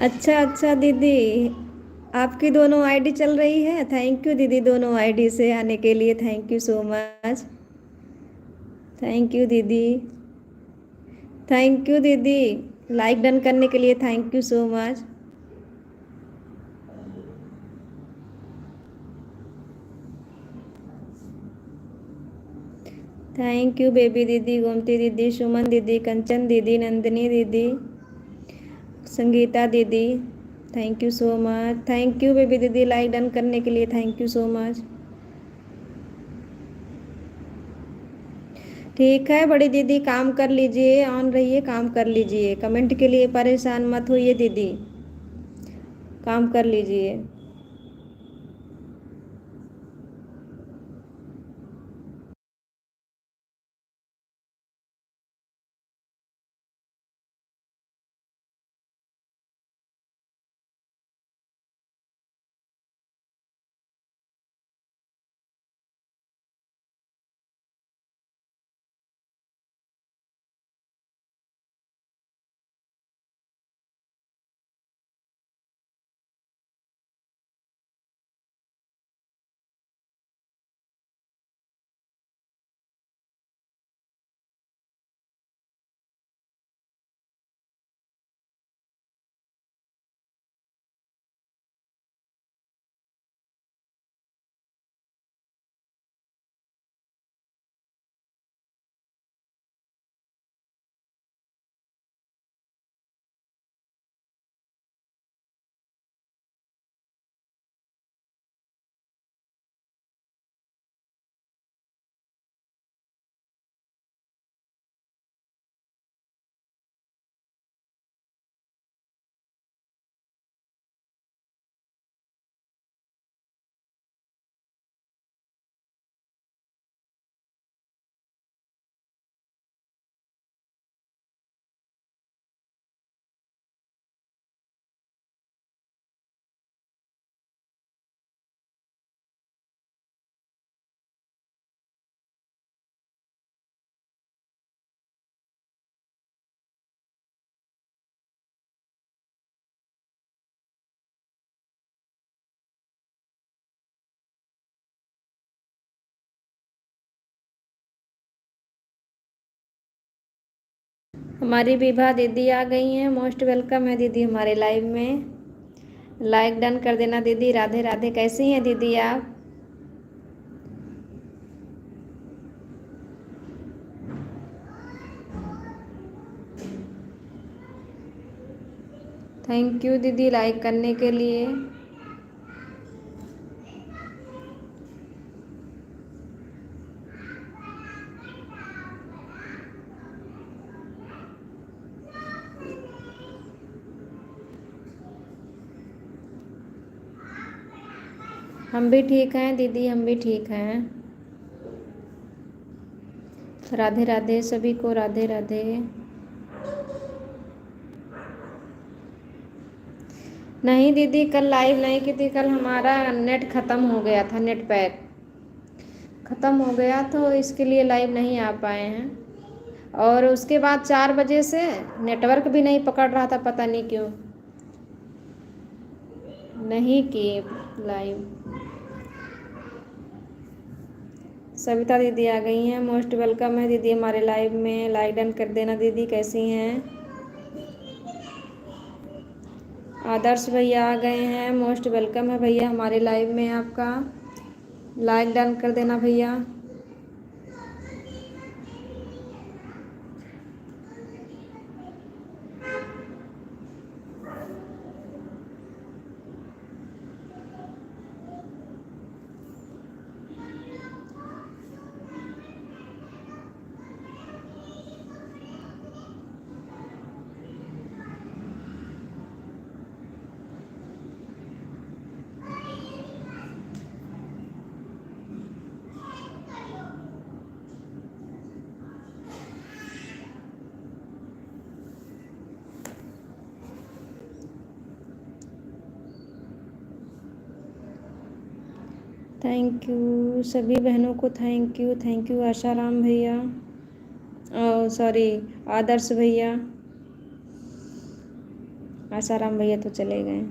अच्छा दीदी, आपकी दोनों आईडी चल रही है, थैंक यू दीदी, दोनों आईडी से आने के लिए thank you so much. Thank you दीदी, थैंक यू दीदी, लाइक डन करने के लिए thank you so much. Thank you Baby दीदी, गोमती दीदी, सुमन दीदी, कंचन दीदी, नंदिनी दीदी, संगीता दीदी, thank you so much. Thank you Baby दीदी, लाइक डन करने के लिए थैंक यू सो मच। ठीक है बड़ी दीदी, काम कर लीजिए, ऑन रहिए, काम कर लीजिए, कमेंट के लिए परेशान मत होइए दीदी, काम कर लीजिए। हमारी विभा दीदी आ गई हैं, मोस्ट वेलकम है दीदी हमारे लाइव में। लाइक डन कर देना दीदी। राधे राधे, कैसी हैं दीदी आप? थैंक यू दीदी लाइक करने के लिए। हम भी ठीक हैं दीदी, हम भी ठीक हैं। राधे राधे सभी को, राधे राधे। नहीं दीदी, कल लाइव नहीं की थी। कल हमारा नेट ख़त्म हो गया था, नेट पैक ख़त्म हो गया तो इसके लिए लाइव नहीं आ पाए हैं। और उसके बाद 4 बजे से नेटवर्क भी नहीं पकड़ रहा था, पता नहीं क्यों नहीं किए लाइव। सविता दीदी आ गई हैं, मोस्ट वेलकम है दीदी हमारे लाइव में। लाइक डन कर देना दीदी, कैसी हैं? आदर्श भैया आ गए हैं, मोस्ट वेलकम है भैया हमारे लाइव में आपका। लाइक डन कर देना भैया। थैंक यू सभी बहनों को, थैंक यू आशाराम भैया, सॉरी आदर्श भैया। आशाराम भैया तो चले गए।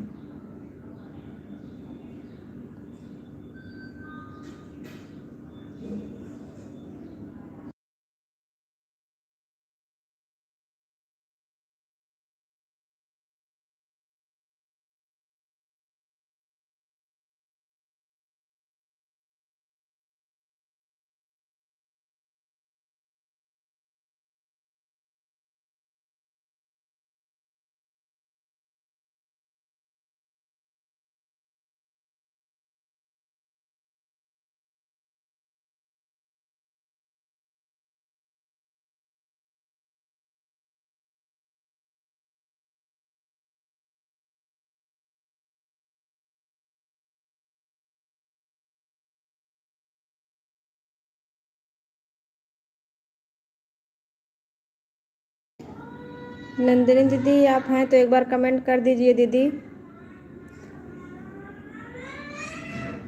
नंदिनी दीदी आप हैं तो एक बार कमेंट कर दीजिए दीदी।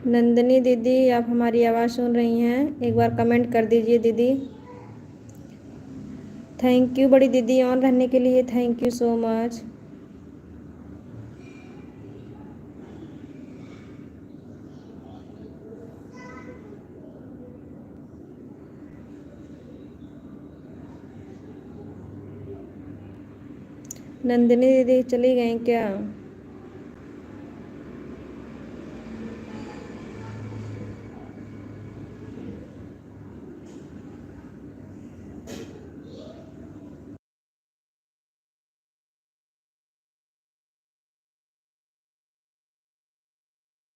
नंदिनी दीदी आप हमारी आवाज़ सुन रही हैं, एक बार कमेंट कर दीजिए दीदी। थैंक यू बड़ी दीदी ऑन रहने के लिए, thank you so much. Nandini दीदी चली गई क्या?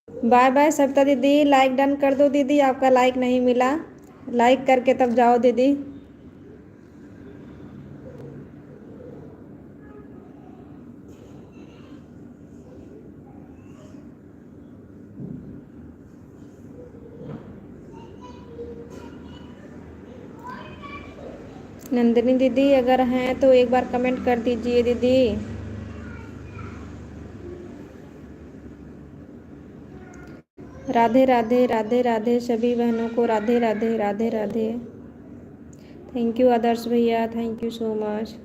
बाय बाय सविता दीदी, लाइक डन कर दो दीदी, आपका लाइक नहीं मिला। लाइक करके तब जाओ दीदी। नंदिनी दीदी अगर हैं तो एक बार कमेंट कर दीजिए दीदी। राधे राधे, राधे राधे सभी बहनों को, राधे राधे, राधे राधे। थैंक यू आदर्श भैया, thank you so much.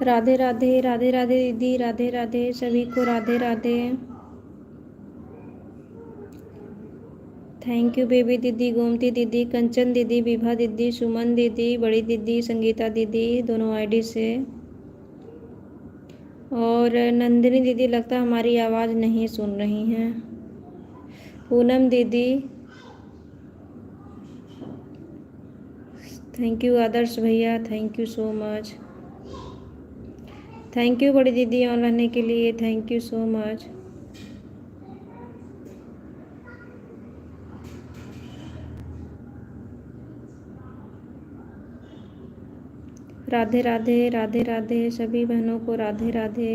Radhe Radhe, Radhe Radhe दीदी, राधे राधे सभी को, Radhe Radhe. Thank you Baby दीदी, गोमती दीदी, कंचन दीदी, विभा दीदी, सुमन दीदी, बड़ी दीदी, संगीता दीदी, दोनों आईडी से। और नंदिनी दीदी लगता है हमारी आवाज़ नहीं सुन रही हैं। पूनम दीदी, थैंक यू। आदर्श भैया, thank you so much. Thank you बड़ी दीदी ऑन रहने के लिए, thank you so much. Radhe Radhe, Radhe Radhe सभी बहनों को, Radhe Radhe.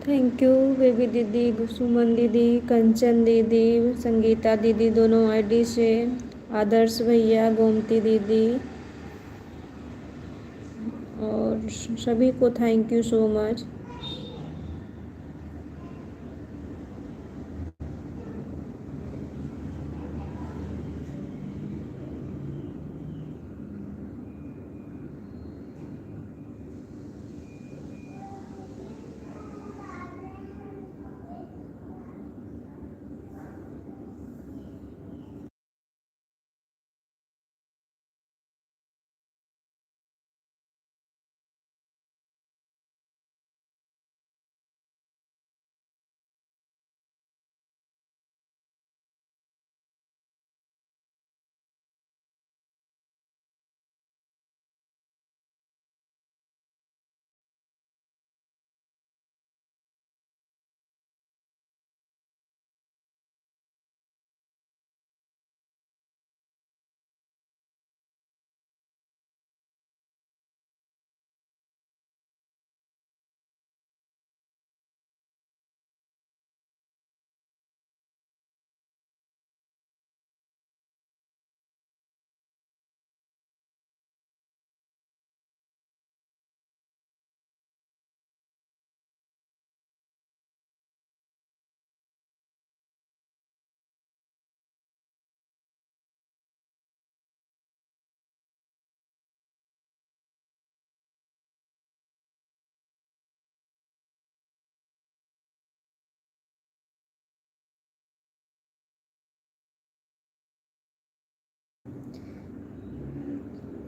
Thank you Baby दीदी, सुमन दीदी, कंचन दीदी, संगीता दीदी, दोनों आईडी से। आदर्श भैया, गोमती दीदी, और सभी को thank you so much.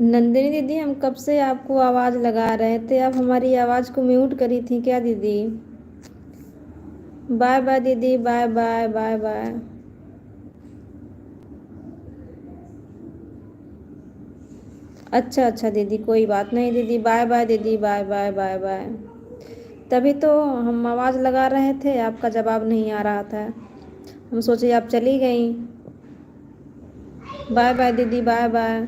Nandini दीदी, हम कब से आपको आवाज़ लगा रहे थे, आप हमारी आवाज़ को म्यूट करी थी क्या दीदी? बाय बाय दीदी, बाय बाय बाय बाय। अच्छा अच्छा दीदी, कोई बात नहीं दीदी, बाय बाय दीदी, बाय बाय बाय बाय। तभी तो हम आवाज़ लगा रहे थे, आपका जवाब नहीं आ रहा था, हम सोचे आप चली गई। बाय बाय दीदी, बाय बाय।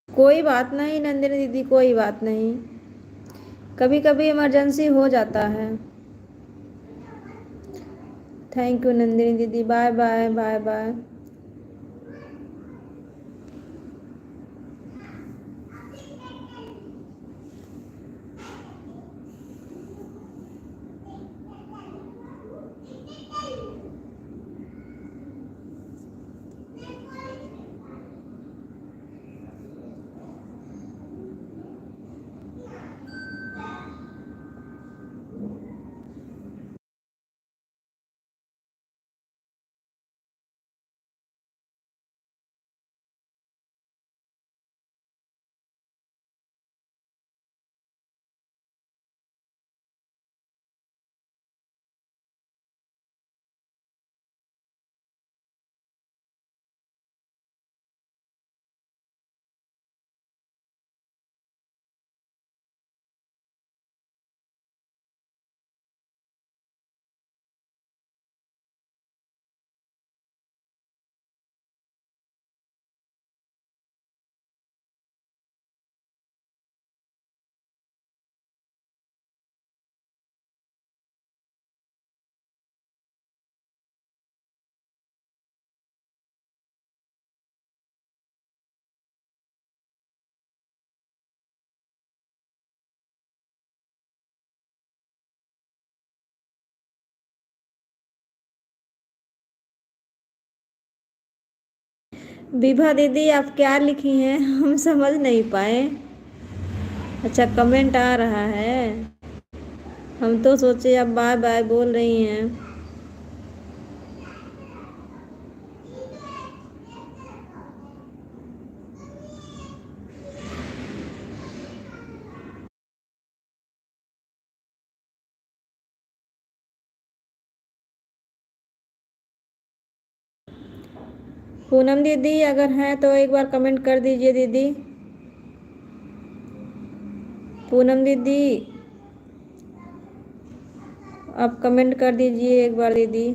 कोई बात नहीं नंदिनी दीदी, कोई बात नहीं, कभी कभी इमरजेंसी हो जाता है। थैंक यू नंदिनी दीदी, bye bye bye bye. Vibha दीदी, आप क्या लिखी हैं हम समझ नहीं पाए। अच्छा, कमेंट आ रहा है, हम तो सोचे आप बाय बाय बोल रही हैं। पूनम दीदी, अगर है तो एक बार कमेंट कर दीजिए दीदी। पूनम दीदी, आप कमेंट कर दीजिए एक बार दीदी।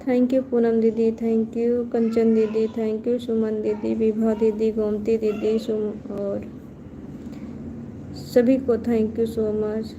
थैंक यू पूनम दीदी, थैंक यू कंचन दीदी, थैंक यू सुमन दीदी, विभा दीदी, गोमती दीदी, और सभी को thank you so much.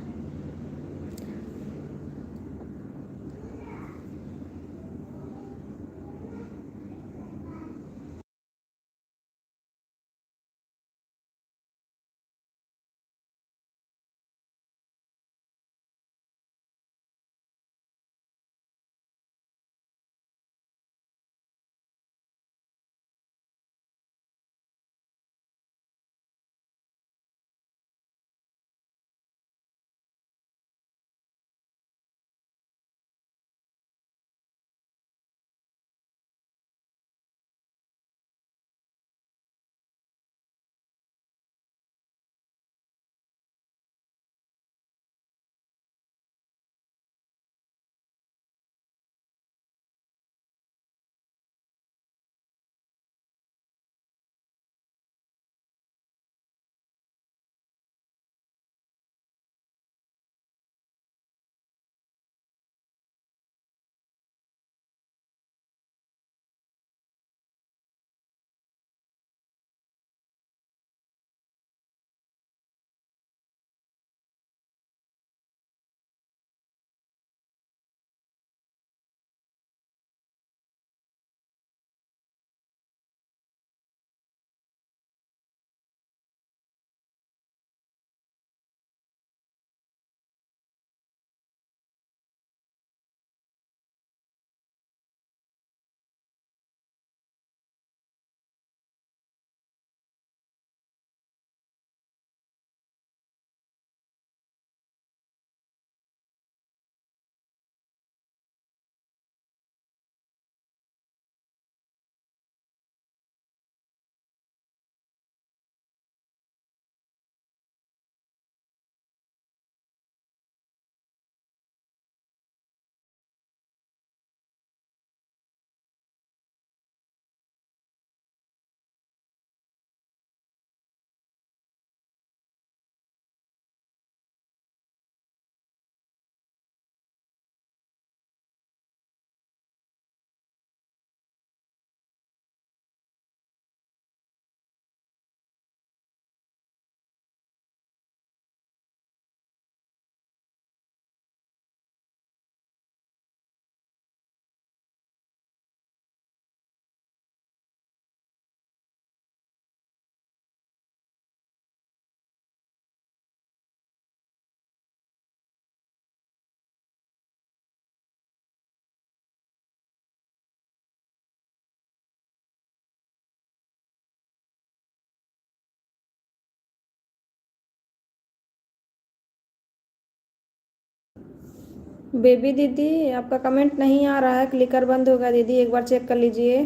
Baby दीदी आपका कमेंट नहीं आ रहा है, क्लिकर बंद होगा दीदी, एक बार चेक कर लीजिए।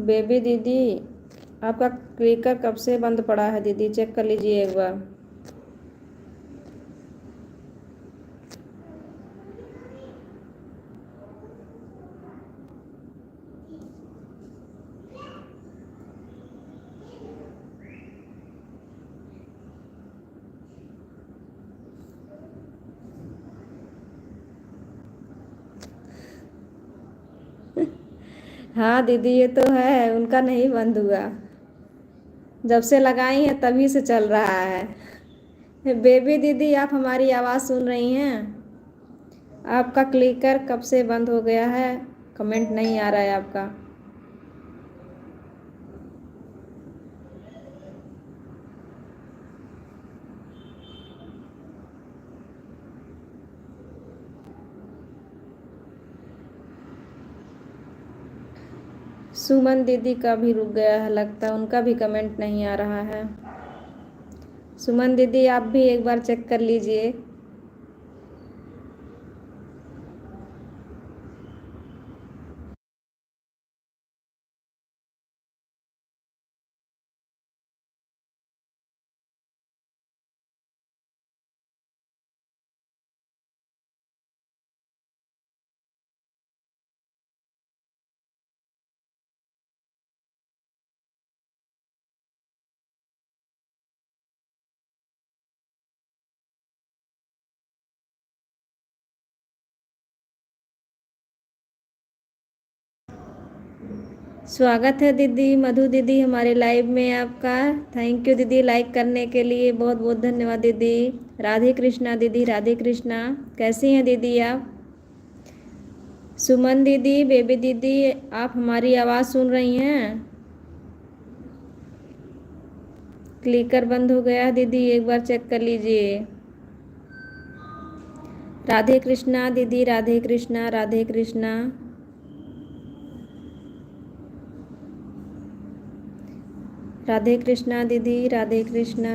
बेबी दीदी आपका क्लिकर कब से बंद पड़ा है दीदी, चेक कर लीजिए एक बार। हाँ दीदी ये तो है, उनका नहीं बंद हुआ, जब से लगाई है तभी से चल रहा है। बेबी दीदी आप हमारी आवाज़ सुन रही हैं? आपका क्लिकर कब से बंद हो गया है, कमेंट नहीं आ रहा है आपका। सुमन दीदी का भी रुक गया है लगता है, उनका भी कमेंट नहीं आ रहा है। सुमन दीदी आप भी एक बार चेक कर लीजिए। स्वागत है दीदी, मधु दीदी हमारे लाइव में आपका। थैंक यू दीदी लाइक करने के लिए, बहुत बहुत धन्यवाद दीदी। राधे कृष्णा दीदी, राधे कृष्णा। कैसी हैं दीदी आप? सुमन दीदी, बेबी दीदी आप हमारी आवाज़ सुन रही हैं? क्लिकर बंद हो गया दीदी, एक बार चेक कर लीजिए। राधे कृष्णा दीदी, राधे कृष्णा, राधे कृष्णा। राधे कृष्णा दीदी, राधे कृष्णा।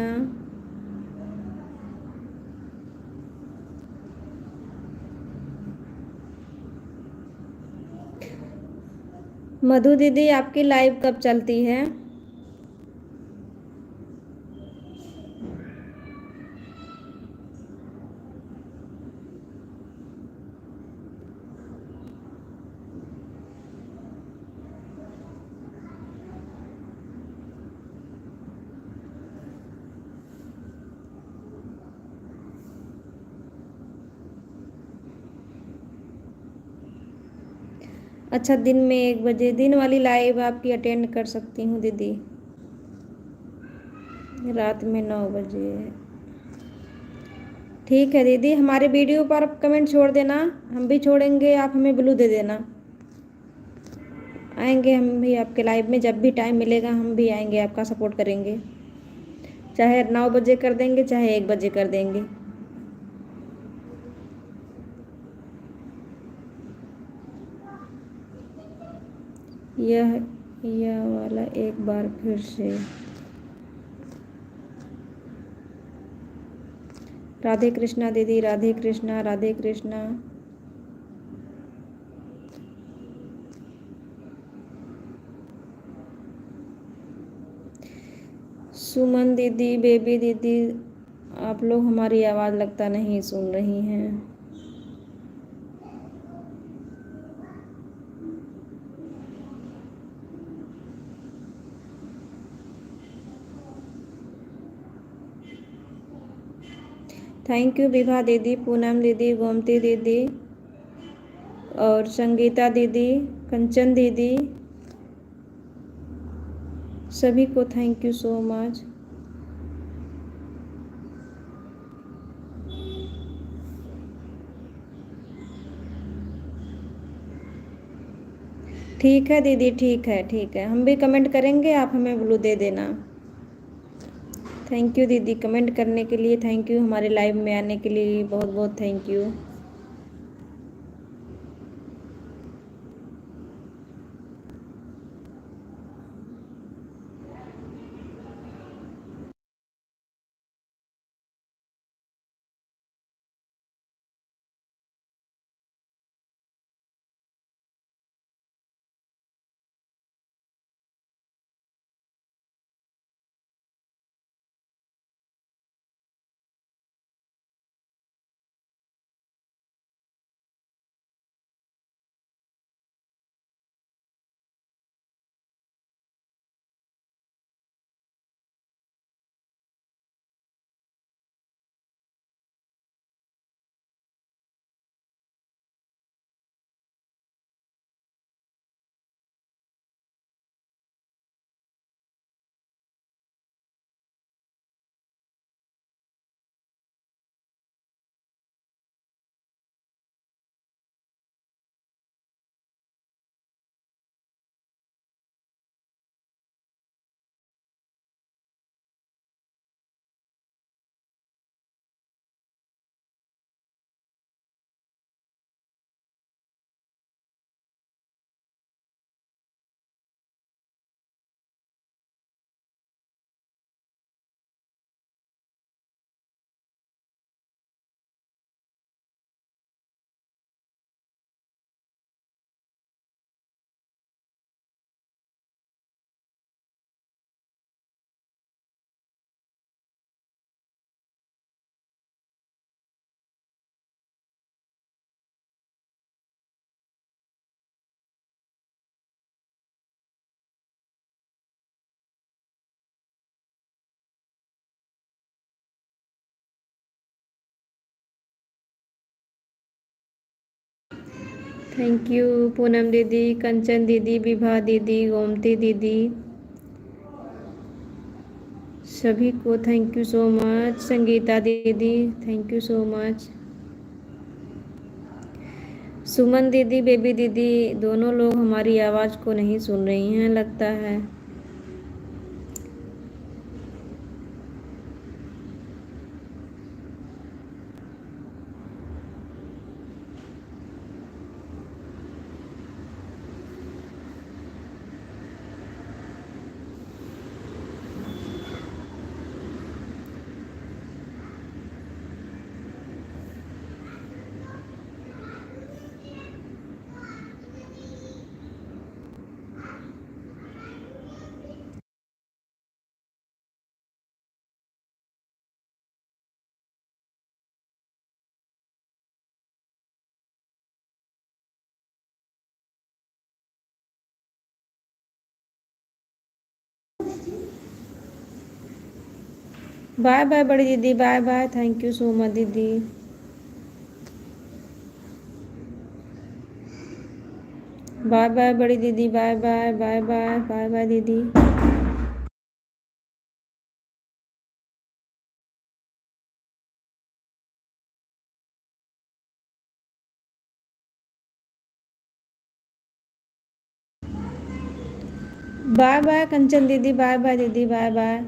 मधु दीदी आपकी लाइव कब चलती है? अच्छा, दिन में 1 बजे दिन वाली लाइव आपकी अटेंड कर सकती हूँ दीदी, रात में 9 बजे। ठीक है दीदी, हमारे वीडियो पर आप कमेंट छोड़ देना, हम भी छोड़ेंगे, आप हमें ब्लू दे देना। आएंगे हम भी आपके लाइव में, जब भी टाइम मिलेगा हम भी आएंगे, आपका सपोर्ट करेंगे। चाहे 9 बजे कर देंगे, चाहे 1 बजे कर देंगे। यह वाला एक बार फिर से। राधे कृष्णा दीदी, राधे कृष्णा, राधे कृष्णा। सुमन दीदी, बेबी दीदी आप लोग हमारी आवाज़ लगता नहीं सुन रही हैं। थैंक यू विभा दीदी, पूनम दीदी, गोमती दीदी और संगीता दीदी, कंचन दीदी, सभी को थैंक यू सो मच। ठीक है दीदी, ठीक है, ठीक है, हम भी कमेंट करेंगे, आप हमें ब्लू दे देना। थैंक यू दीदी कमेंट करने के लिए, थैंक यू हमारे लाइव में आने के लिए, बहुत बहुत thank you. Thank you Poonam दीदी, कंचन दीदी, विभा दीदी, गोमती दीदी, सभी को thank you so much. Sangeeta दीदी थैंक यू सो मच। सुमन दीदी, बेबी दीदी, दोनों लोग हमारी आवाज़ को नहीं सुन रही हैं लगता है। बाय बाय बड़ी दीदी, bye bye, thank you so much दीदी। बाय बाय बड़ी दीदी, bye bye, bye bye, bye bye दीदी। बाय बाय कंचन दीदी, बाय बाय दीदी, bye bye.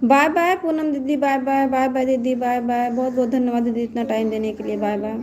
Bye bye Poonam दीदी, बाय बाय, बाय बाय दीदी, बाय बाय। बहुत बहुत धन्यवाद दीदी इतना टाइम देने के लिए, bye bye.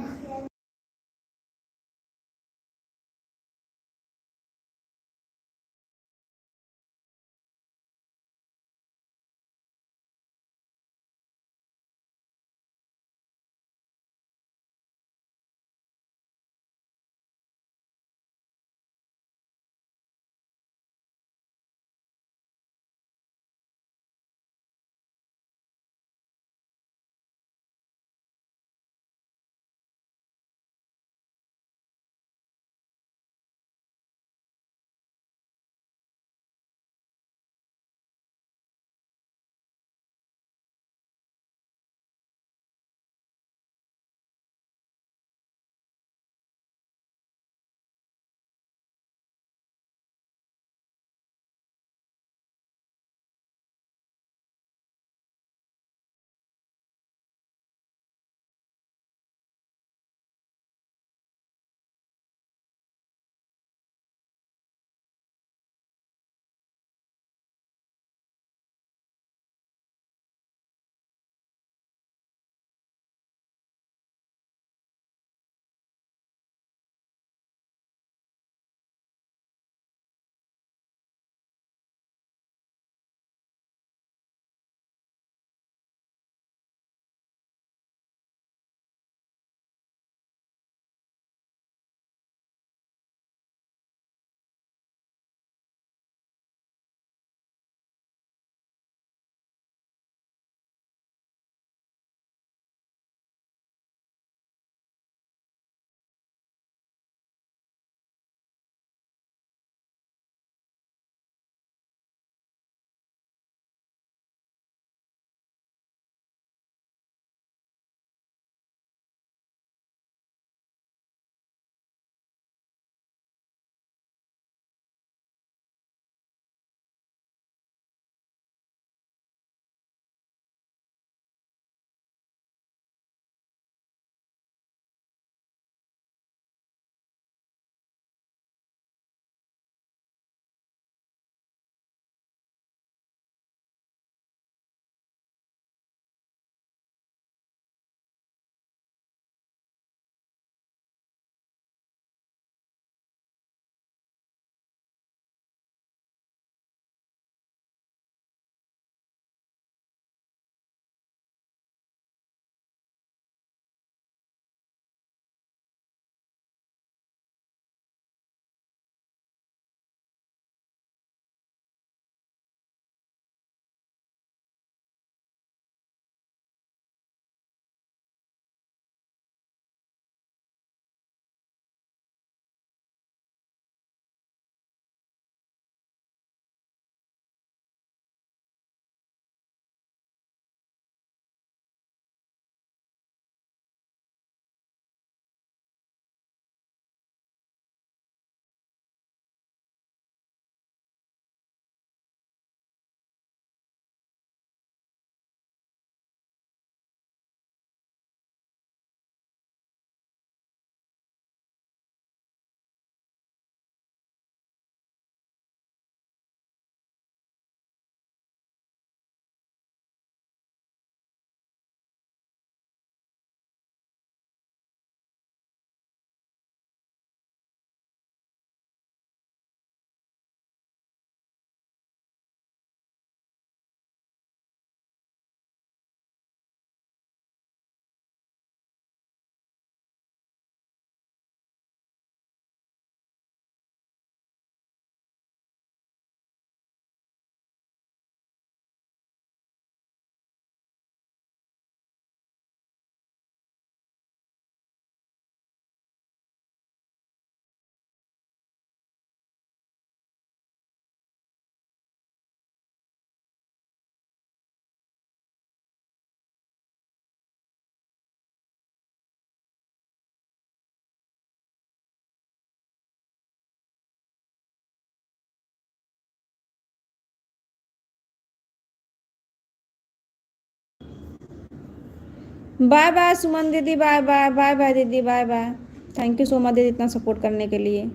Bye bye Suman दीदी, बाय बाय, बाय बाय दीदी, bye bye. Thank you so much दीदी इतना सपोर्ट करने के लिए।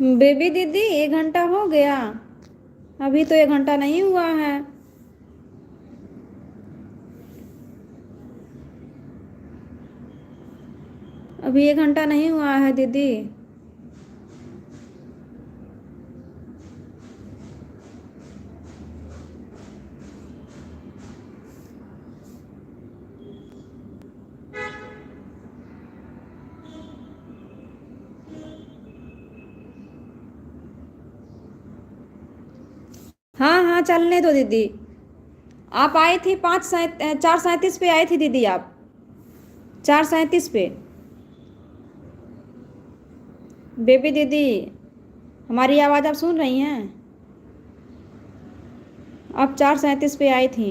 बेबी दीदी 1 घंटा हो गया? अभी तो 1 घंटा नहीं हुआ है। अभी 1 घंटा नहीं हुआ है दीदी। हाँ हाँ, चलने दो दीदी। आप आई थी 4:37 पे आई थी दीदी आप। 4:37 पे। बेबी दीदी, हमारी आवाज़ आप सुन रही हैं? आप 4:37 पे आई थी।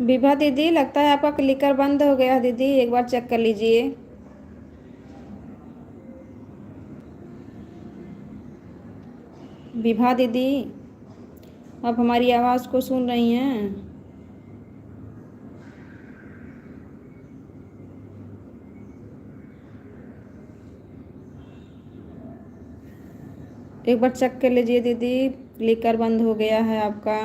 विभा दीदी, लगता है आपका क्लिकर बंद हो गया दीदी, एक बार चेक कर लीजिए। विभा दीदी, आप हमारी आवाज़ को सुन रही हैं? एक बार चेक कर लीजिए दीदी, क्लिकर बंद हो गया है आपका।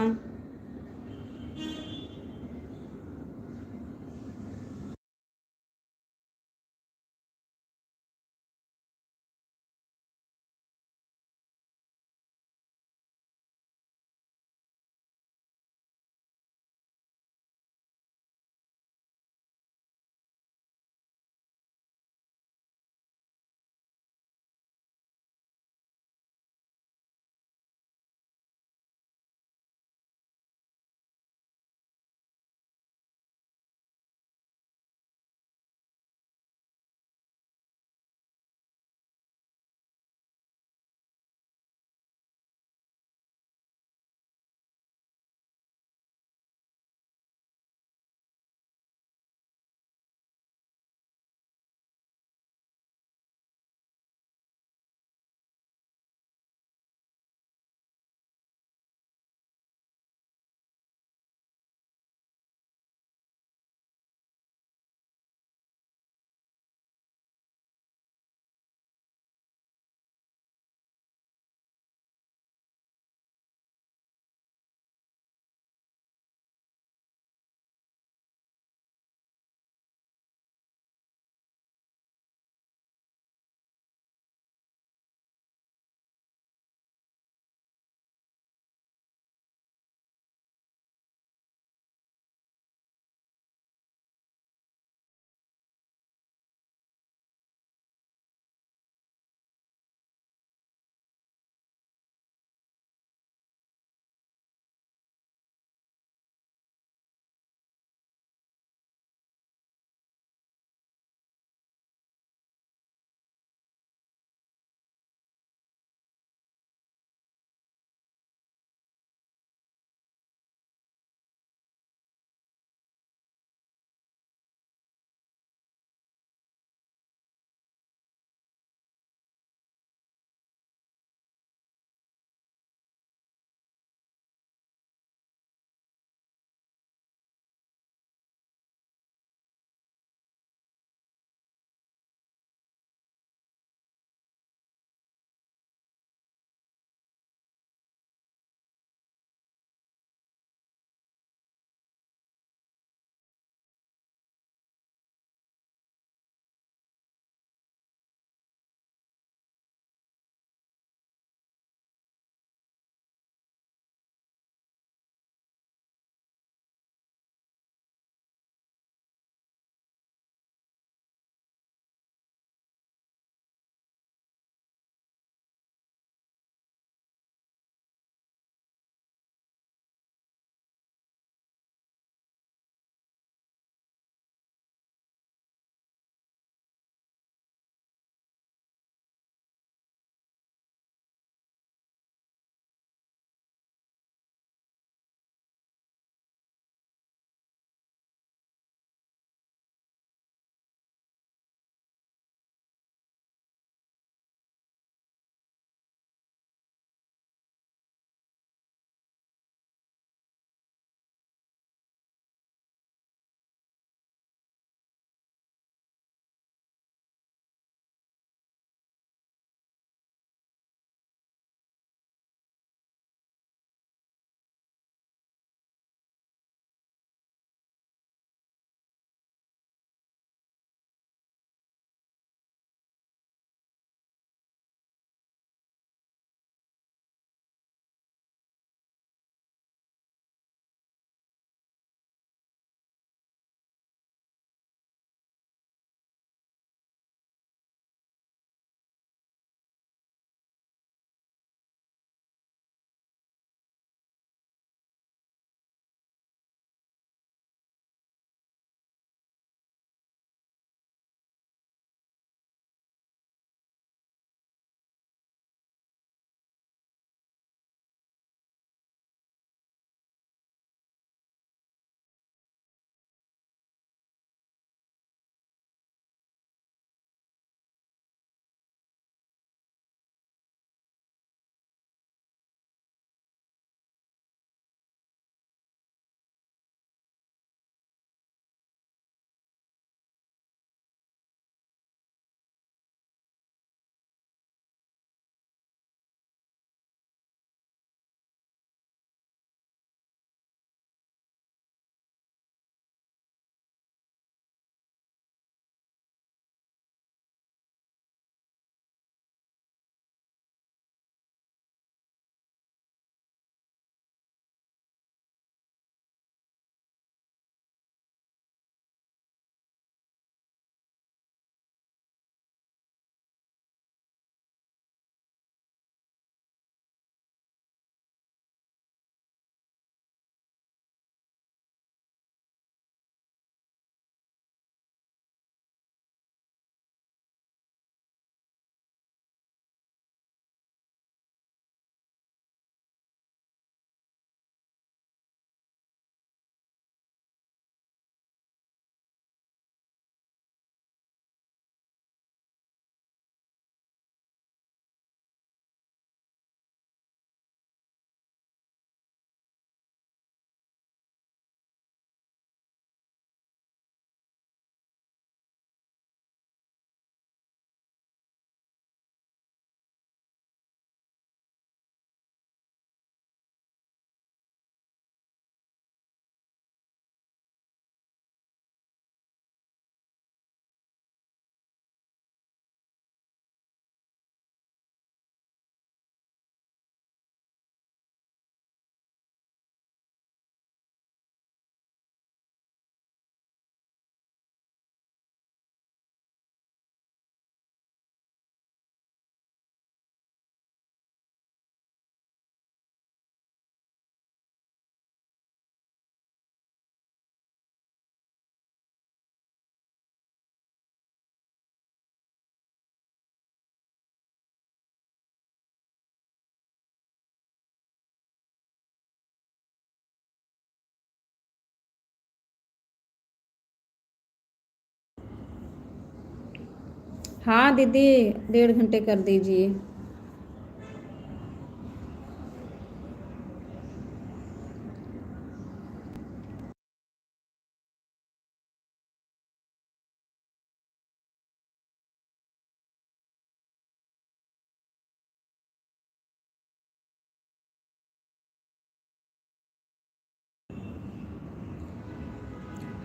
हाँ दीदी, 1.5 घंटे कर दीजिए।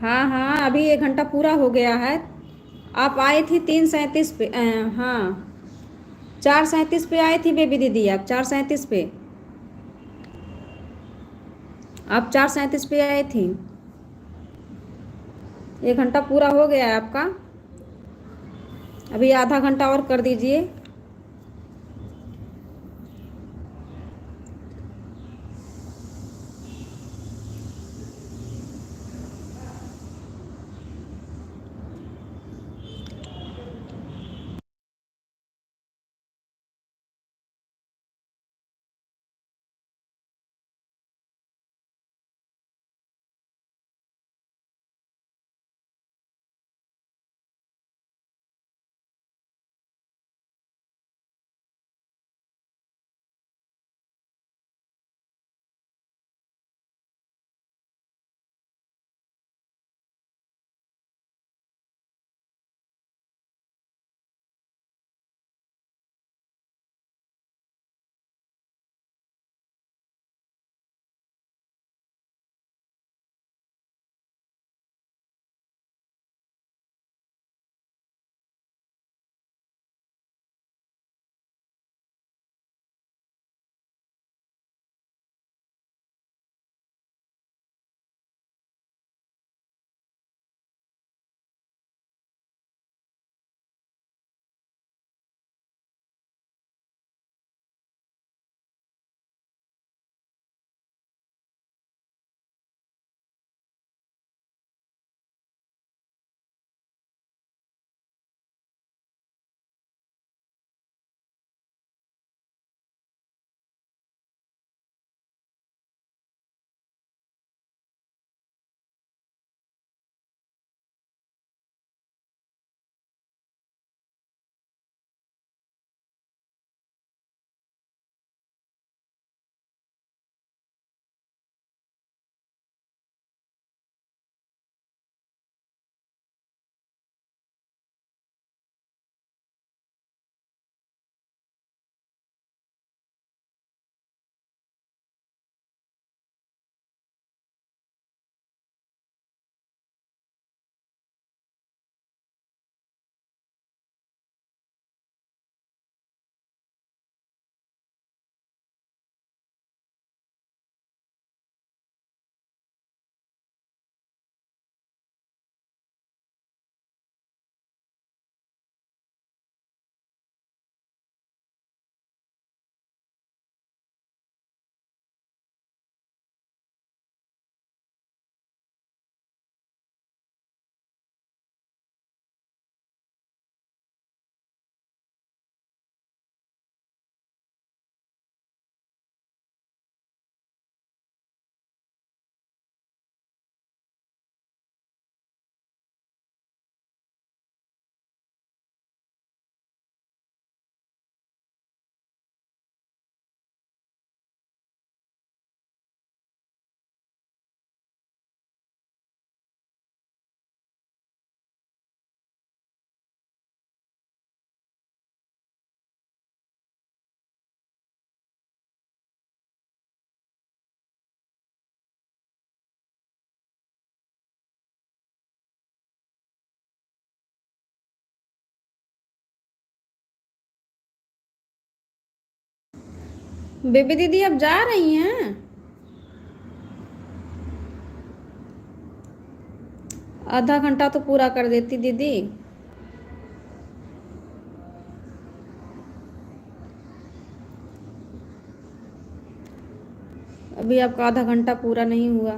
हाँ हाँ, अभी 1 घंटा पूरा हो गया है। आप आई थी 3:37 पे, हाँ 4:37 पे आई थी बेबी दीदी, आप 4:37 पे, आप 4:37 पे आई थी। 1 घंटा पूरा हो गया है आपका। अभी आधा घंटा और कर दीजिए। बेबी दीदी अब जा रही हैं? आधा घंटा तो पूरा कर देती दीदी। अभी आपका आधा घंटा पूरा नहीं हुआ।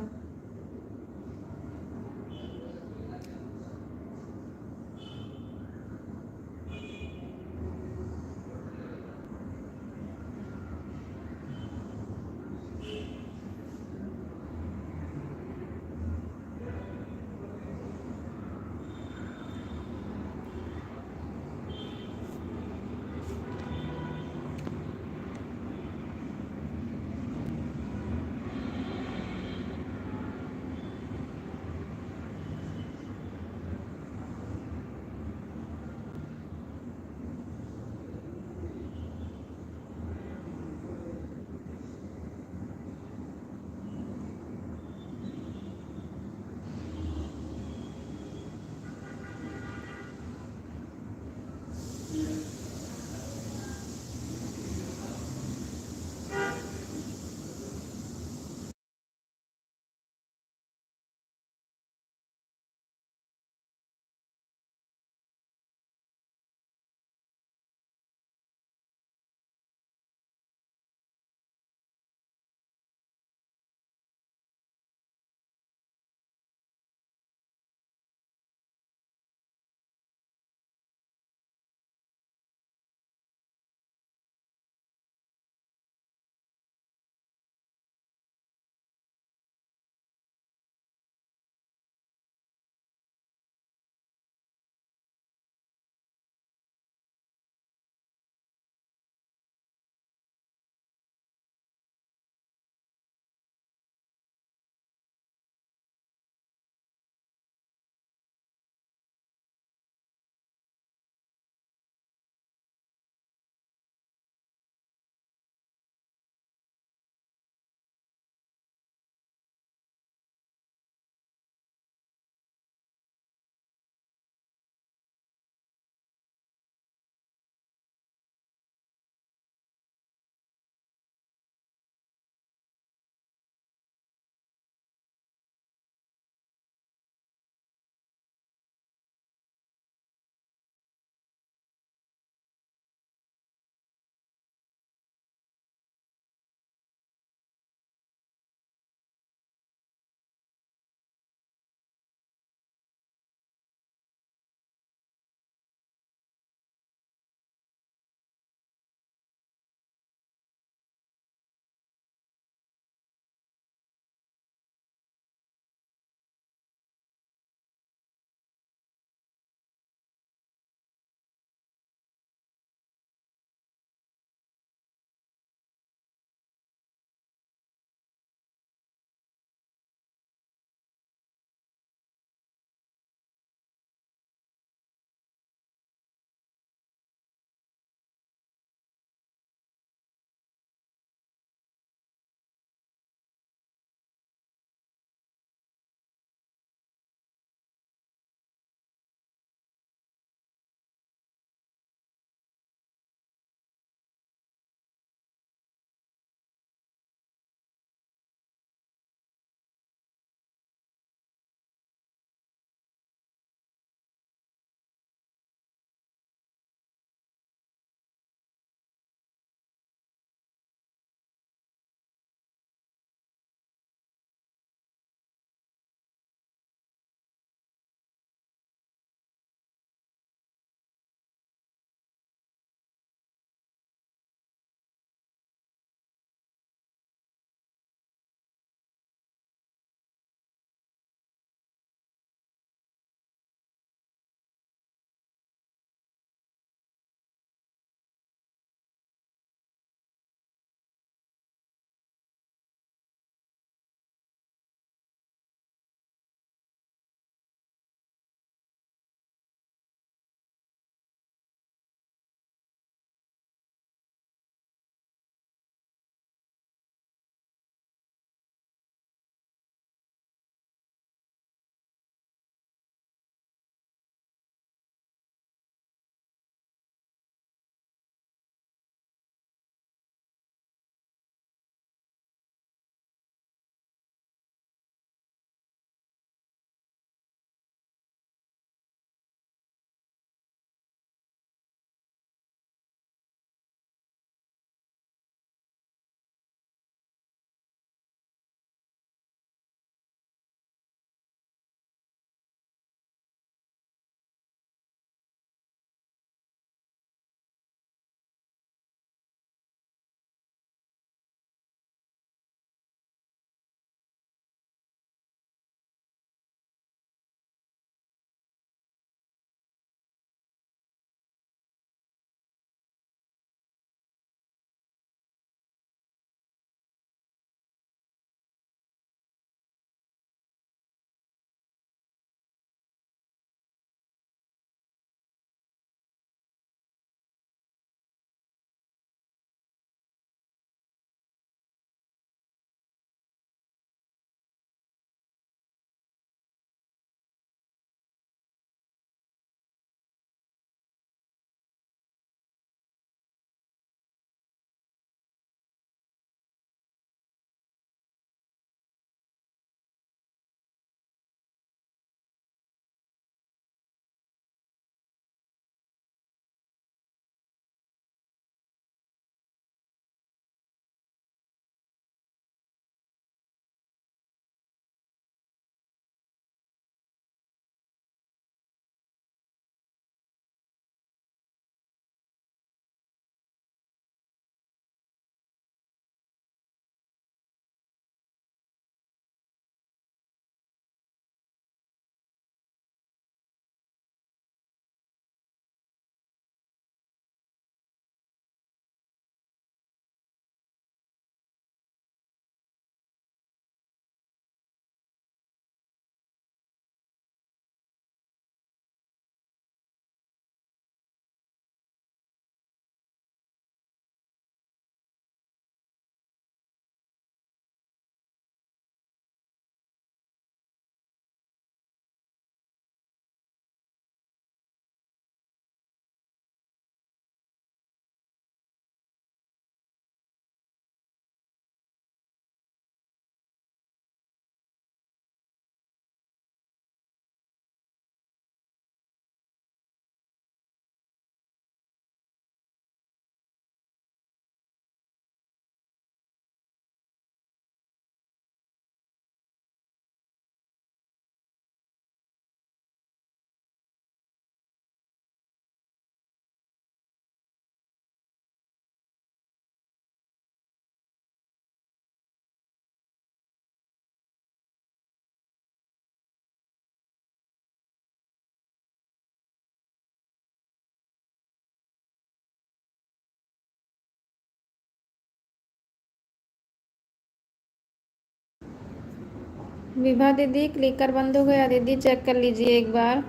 विभा दीदी क्लिकर बंद हो गया दीदी, चेक कर लीजिए एक बार।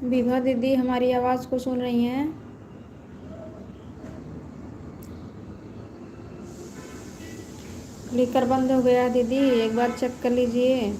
विभा दीदी हमारी आवाज़ को सुन रही हैं? क्लिकर बंद हो गया दीदी, एक बार चेक कर लीजिए।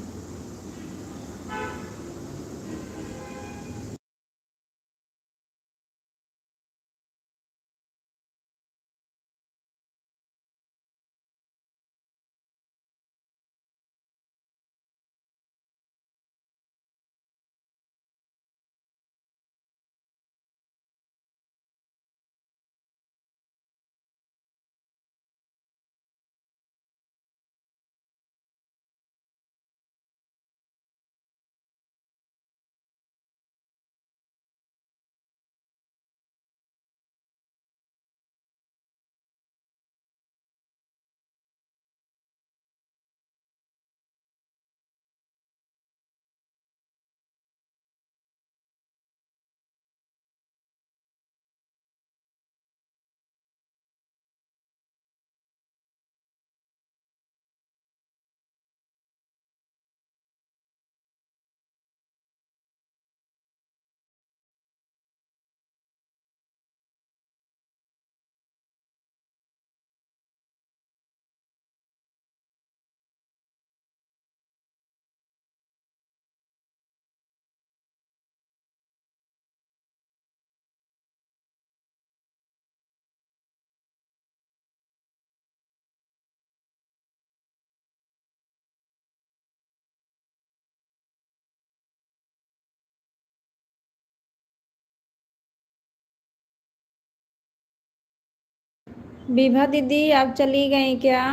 विभा दीदी आप चली गई क्या?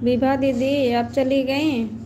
विभा दीदी आप चली गई?